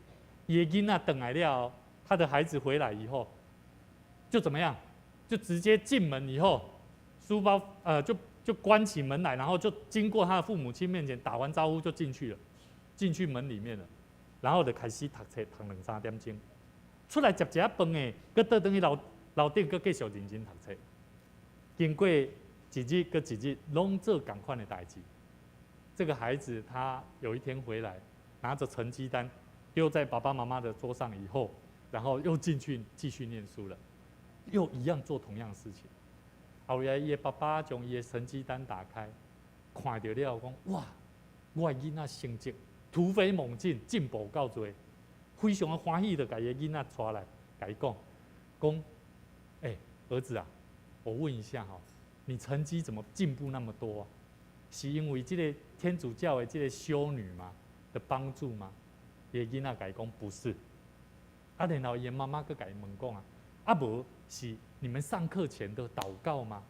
伊的囡仔回来了后，他的孩子回来以后，就怎么样？就直接进门以后，书包就关起门来，然后就经过他的父母亲面前打完招呼就进去了，进去门里面了，然后就开始读册，读2-3点钟，出来食一下饭诶，搁倒转去楼顶，搁继续认真读册。经过一日搁一日，拢做同款的代志。这个孩子他有一天回来，拿着成绩单丢在爸爸妈妈的桌上以后，然后又进去继续念书了，又一样做同样的事情。后来伊的爸爸将伊的成绩单打开，看到了讲哇，我的囡仔成绩突飞猛进，进步够多，非常的欢喜的把伊的囡仔抓来，甲伊讲，儿子啊，我问一下哈，你成绩怎么进步那么多啊？是因为这个天主教的这个修女嘛的帮助吗？伊的囡仔甲伊讲不是，然后伊的妈妈佮甲伊问讲无是你们上课前的祷告吗？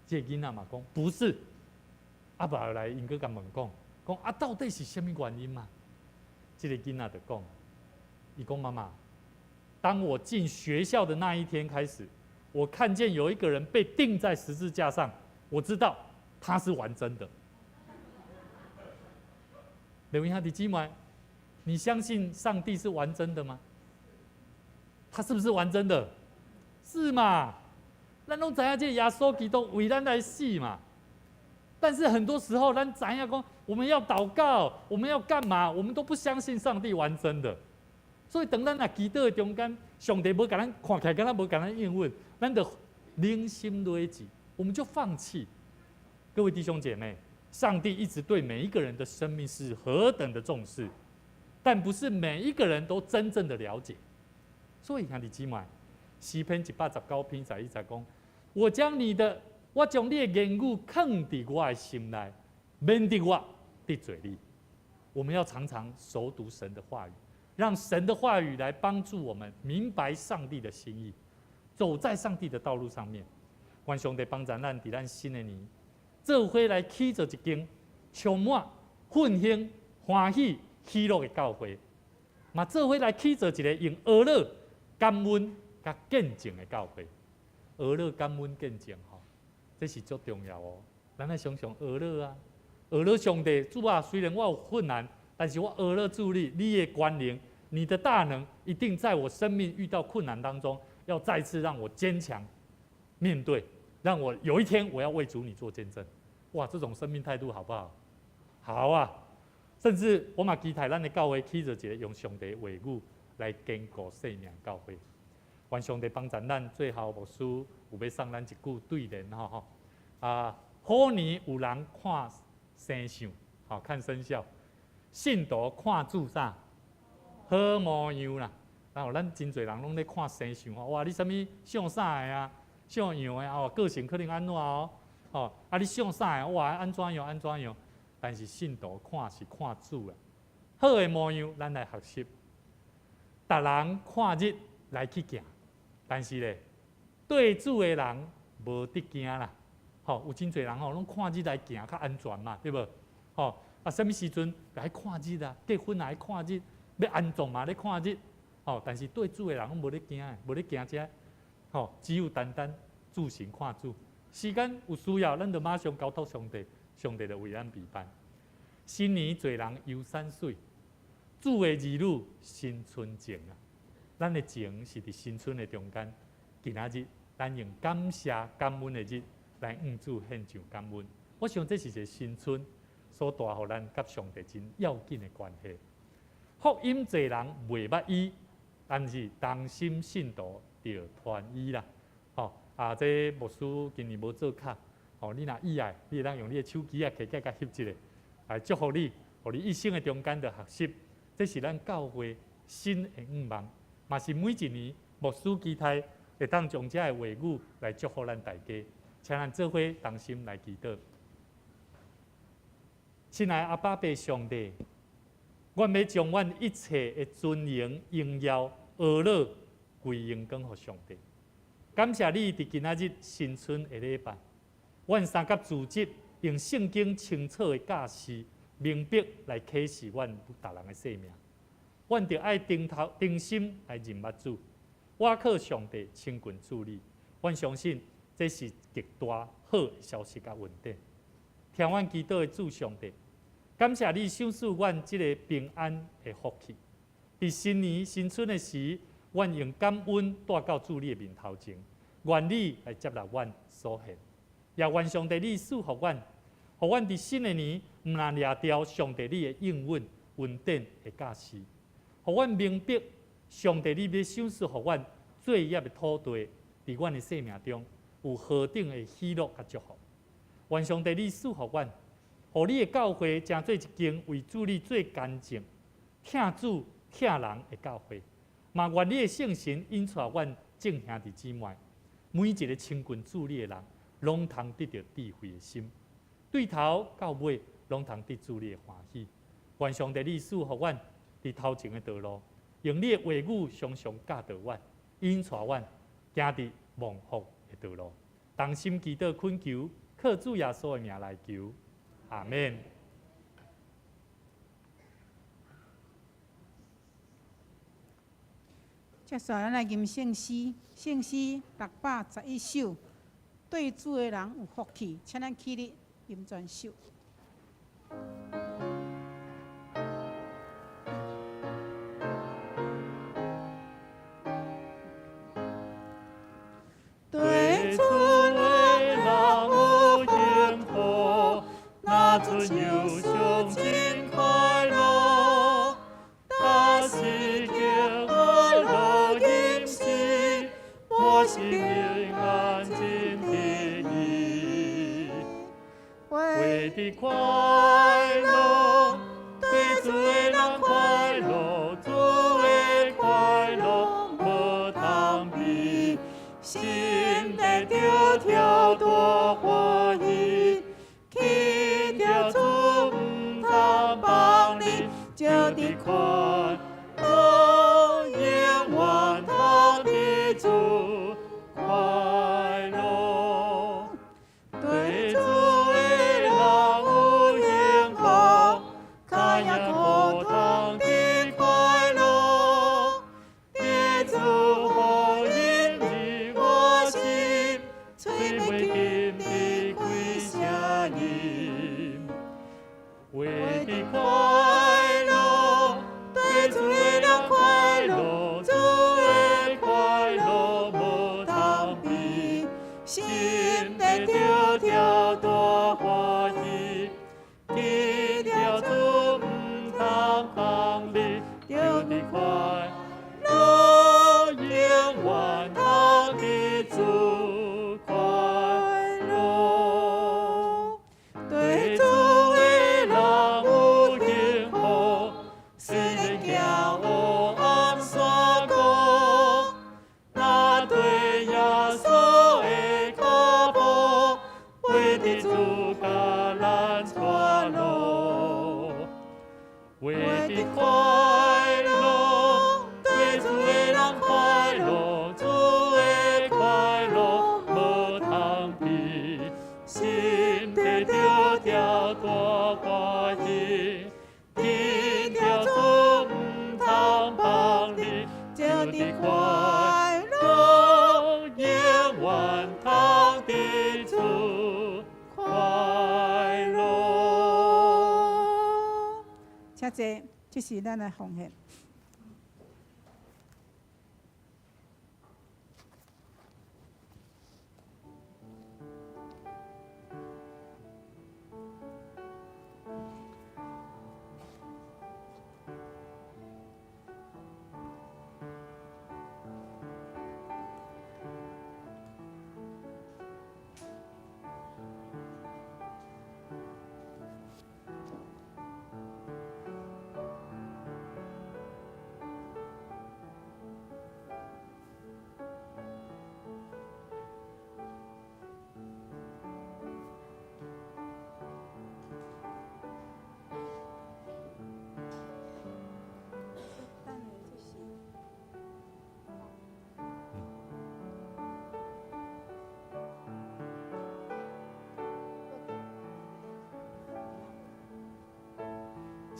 这个囡仔嘛讲不是，后来因佮甲问讲到底是什么原因嘛？这个囡仔就讲，伊讲妈妈，当我进学校的那一天开始，我看见有一个人被钉在十字架上，我知道他是玩真的。刘英兄弟姊妹，你相信上帝是玩真的吗？他是不是玩真的？是嘛？咱拢知影这耶稣基督为咱来死嘛。但是很多时候，咱知影讲我们要祷告，我们要干嘛？我们都不相信上帝玩真的。所以等咱啊祈祷的中间，上帝无甲咱看起来，敢若无甲咱应允，咱就零心累积，我们就放弃。各位弟兄姐妹，上帝一直对每一个人的生命是何等的重视，但不是每一个人都真正的了解。所以兄弟姊妹，诗篇119篇11节讲：我将你的言语藏伫我的心内，免得我得罪你。我们要常常熟读神的话语，让神的话语来帮助我们明白上帝的心意，走在上帝的道路上面。愿上帝帮助咱伫咱新的年，做伙来起造一间充满奋兴、欢喜、喜乐的教会，嘛做伙来起造一个用娱乐、感恩、甲见证的教会。娱乐、感恩、见证吼，这是足重要哦。咱来想想娱乐啊，娱乐上帝主啊，虽然我有困难，但是我娱乐助力你的关联，你的大能一定在我生命遇到困难当中，要再次让我坚强面对，让我有一天我要为主你做见证。哇，这种生命态度好不好？好啊！甚至我嘛期待咱的教会起着一个用上帝的话语来坚固生命教会。愿上帝帮助咱，最后牧师有要送咱一句对联吼好年有人看生肖，看生肖；信徒看主啥好模样啦。然后咱真侪人拢咧看生肖，哇！你啥物像啥的啊？像样的个性可能安怎你像啥的？哇，安怎样？但是信徒看是看主啊，好的模样，咱来学习；逐人看日来去行，但是咧，对主的人无得惊啦。吼，有真侪人吼，拢看日来行较安全嘛，对无？吼，啊，什么时阵来看日啊？结婚来看日，要安全嘛咧看日。吼，但是对主的人拢无咧惊的，无咧惊这。吼，只有单单自行看主。时间有需要，咱就马上交托上帝，上帝就为咱备办。新年侪人游山水，主的儿女新春情啊！咱的情是伫新春的中间，今仔日咱用感谢感恩的日来向主献上感恩。我想这是一个新春所带予咱甲上帝真要紧的关系。福音侪人未捌伊，但是同心信徒着团圆啦。吼啊，这牧师今年无做卡，吼你若意爱，你会当用你的手机啊，摕起甲翕一个，来祝福你，互你一生的中间着学习。这是咱教会新的愿望，嘛是每一年牧师期待会当将这个话语来祝福咱大家，请咱做伙同心来祈祷。亲爱的阿爸爸上帝，阮要将阮一切的尊荣、荣耀、乐乐归荣光予上帝。感谢你伫今仔日新春的礼拜，阮三甲组织用圣经清楚的教示。明白来启示阮逐人的生命，阮着爱定心来认捌主。我靠上帝亲近助力，阮相信这是极大好的消息甲稳定。听阮祈祷的主上帝，感谢你赏赐阮即个平安的福气。伫新年新春的时，阮用感恩带到主你的面头前，愿你来接纳阮所献，也愿上帝你赐福阮，互阮伫新的年。毋但掠掉上帝你的应允、稳定的教示，互阮明白上帝你要赏赐互阮罪孽的土地，伫阮的生命中有何等的喜乐甲祝福。愿上帝你赐福阮，互你的教会成做一间为主你最干净、疼主疼人的教会。嘛愿你的圣神引带阮众兄弟姊妹，每一个亲近主你的人，拢通得到智慧的心，对头到尾。拢通得主你的欢喜，愿上帝你赐福阮伫头前的道路，用你的话语常常教导阮，引带阮行伫蒙福的道路。同心祈祷恳求，靠主耶稣的名来求，阿免。接下来来吟圣诗，圣诗611首，对主的人有福气，请咱起立吟全首。对主的人有幸福，那尊有上真快乐，他是叫我乐饮食，我是平安真得意，为的快乐，对主的人快乐，主的快乐无通比。心内着跳多欢喜，去着主唔通帮你，就的快乐，永远通的主快乐。对主的人有请坐，这是咱的奉献。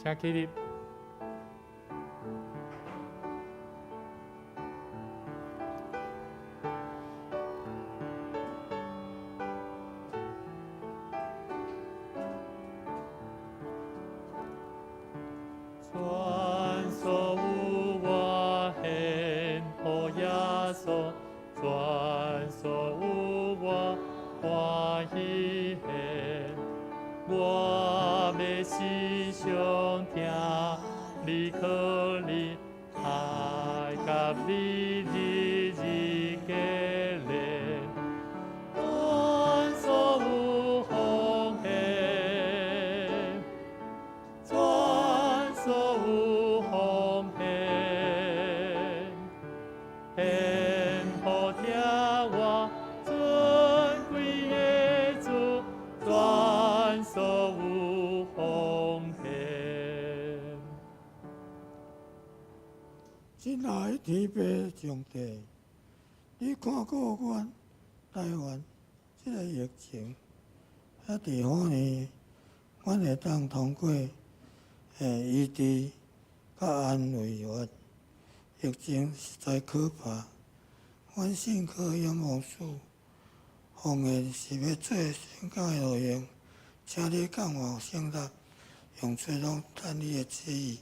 请起立。传所有我献给耶稣，传所有我欢喜献。我要时常听你可你爱甲你日日结连，传所有奉献，传所有奉献，献给听我尊贵耶稣，传所有奉献。亲爱的天父上帝，你看顾阮台湾这个疫情，遐伫遐呢，阮会当通过医治甲安慰阮。疫情实在可怕，阮信靠仰望主，奉献是要做圣教的路用，请你降我圣力，用吹拢趁你的旨意。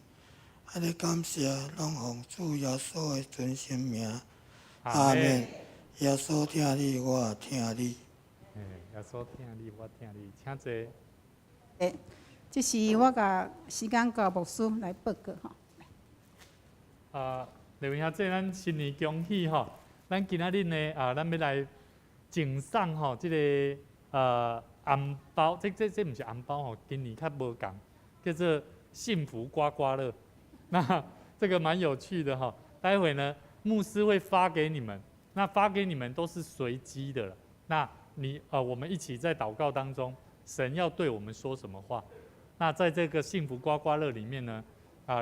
安尼感谢，拢奉主耶稣的尊神名，阿门。耶稣听你，我也听你。耶稣听你，我听你，请坐。这是我甲时间交牧师来报告吼。各位兄弟，咱新年恭喜吼！咱今仔日呢，咱要来赠送吼，这个红包，这不是红包吼，今年较无共，叫做幸福刮刮乐。那这个蛮有趣的哈，待会呢，牧师会发给你们，那发给你们都是随机的了。那我们一起在祷告当中，神要对我们说什么话？那在这个幸福刮刮乐里面呢，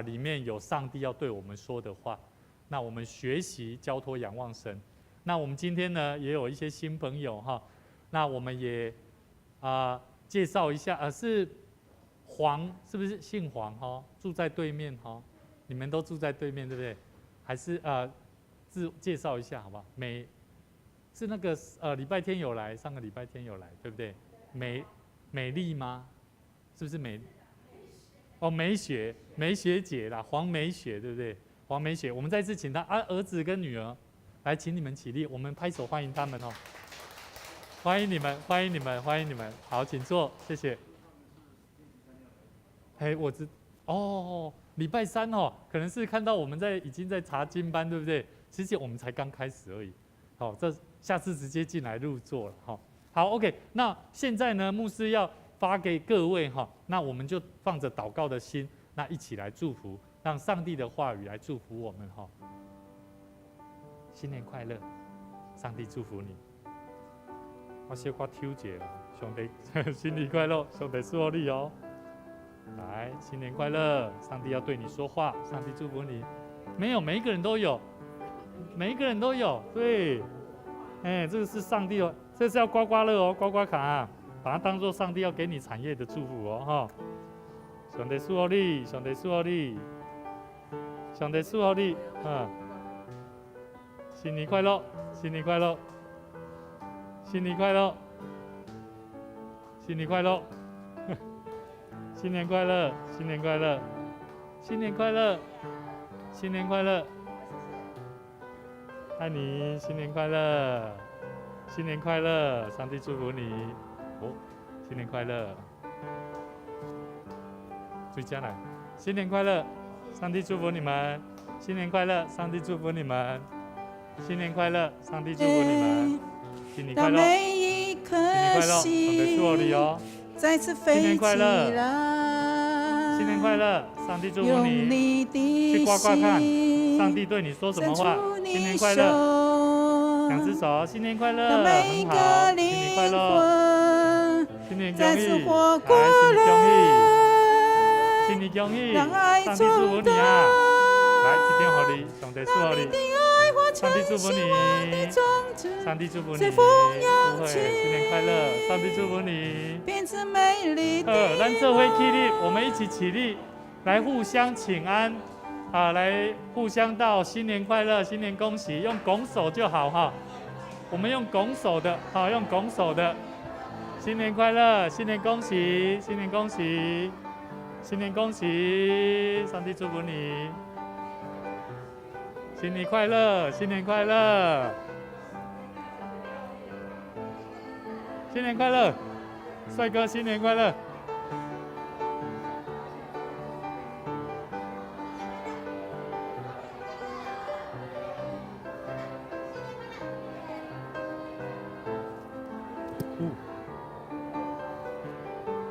里面有上帝要对我们说的话。那我们学习交托仰望神。那我们今天呢，也有一些新朋友哈，那我们也介绍一下，是黄，是不是姓黄哈？住在对面哈。你们都住在对面，对不对？还是自介绍一下好不好？是那个礼拜天有来，上个礼拜天有来，对不对？美丽吗？是不是美？哦，美雪姐啦，黄美雪，对不对？黄美雪，我们再次请她儿子跟女儿来，请你们起立，我们拍手欢迎他们哦。欢迎你们，欢迎你们，欢迎你们。好，请坐，谢谢。礼拜三哦，可能是看到我们已经在查经班，对不对？其实我们才刚开始而已。好，这下次直接进来入座了。好 ，OK。那现在呢，牧师要发给各位哈，那我们就放着祷告的心，那一起来祝福，让上帝的话语来祝福我们哈。新年快乐，上帝祝福你。我小可抽一下，上帝新年快乐，上帝祝福你哦。来，新年快乐！上帝要对你说话，上帝祝福你。没有，每一个人都有，每一个人都有。对，这个是上帝哦，这是要刮刮乐哦，刮刮卡，把它当作上帝要给你产业的祝福哦，哈。上帝祝福你，上帝祝福你，上帝祝福你，新年快乐，新年快乐，新年快乐，新年快乐。新年快乐，新年快乐！新年快乐，新年快乐，爱你，新年快乐，新年快乐，上帝祝福你。哦，新年快乐，追加来，新年快乐，上帝祝福你们，新年快乐，上帝祝福你们，新年快乐，上帝祝福你们，新年快让乐，每一新年颗快乐，上帝祝福你心哦，再次飞起新年快乐，来，新年快乐，上帝祝福用你。你的去刮刮看，心上帝对你说什么话？伸出新年你快乐，手两只手，新年快乐，让每一很好，个新年快灵乐，魂新年恭再喜，次活过来，新来，年恭喜，让爱上帝祝福中你啊！来，这边好你，上帝祝福你，爱化上帝祝福成希望的你，种子，上帝祝福你，随风扬不会，起新年快乐，上帝祝福你。变成美丽的咱这回起立，我们一起起立，来互相请安，啊，来互相道新年快乐，新年恭喜，用拱手就好哈。我们用拱手的，好，用拱手的，新年快乐，新年恭喜，新年恭喜，新年恭喜，上帝祝福你，新年快乐，新年快乐，新年快乐，帅哥，新年快乐。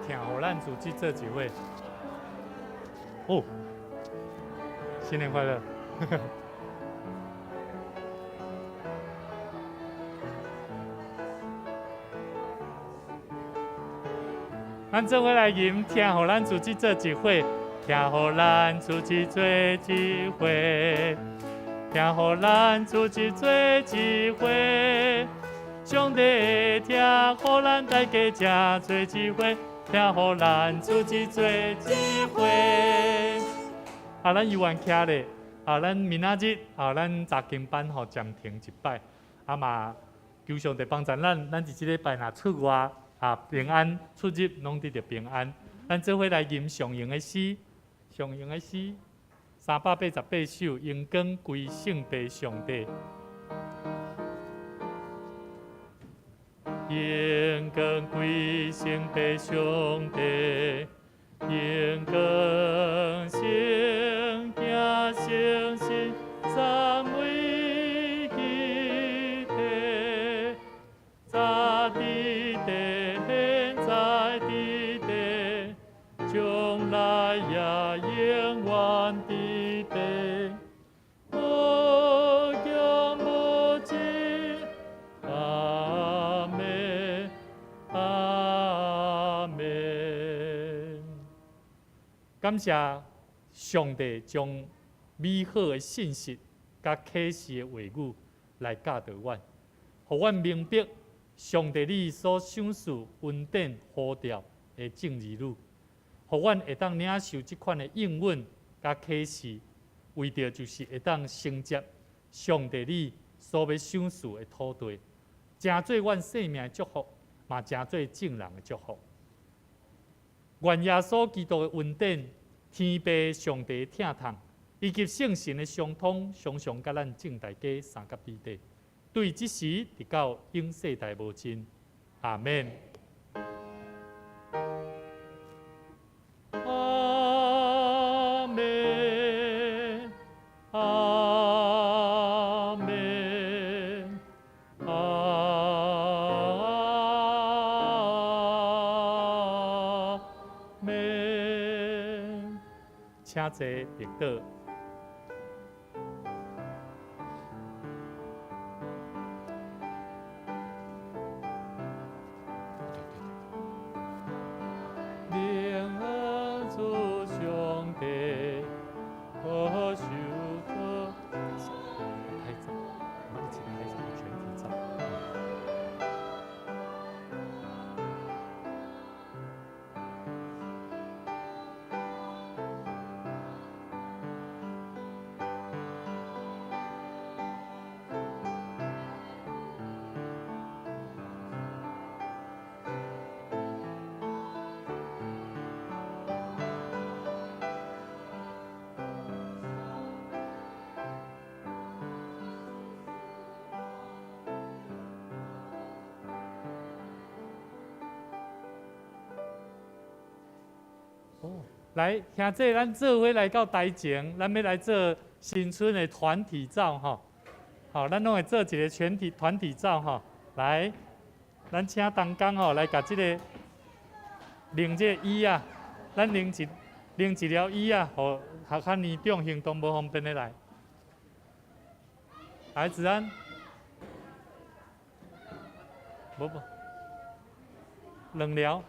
听好咱组织这几位，哦，新年快乐！咱这回来吟，听好咱组织这几位，听好咱组织这几位，听好咱组织这几位。上帝会听，互咱大家真做机会，听互咱自己做机会。咱游玩徛咧，咱明仔日，咱查经班暂停一摆，嘛求上帝帮助咱伫即礼拜若出外平安出入，拢得着平安。咱做伙来吟上用的诗，上用的诗，388首，荣光归圣父上帝。荣光归圣父上帝，荣光圣行圣神，三位一体，早伫地，现在伫地，将来也永远伫地。感谢上帝将美好的信息甲启示的话语来教导阮，互阮明白上帝你所赏赐恩典呼召的正义路，互阮会当领受即款的应允甲启示，为着就是会当承接上帝你所要赏赐的土地，成做阮生命的祝福，嘛成做正人的祝福。愿耶稣基督的恩典、天父上帝的疼痛，以及圣神的相通，常常甲咱众大家三甲彼得，对即时直到永世代无尽。阿免。阿免。阿免。请坐立倒。灵恩主上帝，可受可。拍照，我们一起拍照，全体照。来，兄弟，咱做伙来到台前，咱要来做新春的团体照吼。好，咱拢会做一个团体照吼。来，咱请东江吼来，甲这个拎这个椅啊，咱拎一条椅啊，互较年长行动无方便的来。来，子安，无，两条。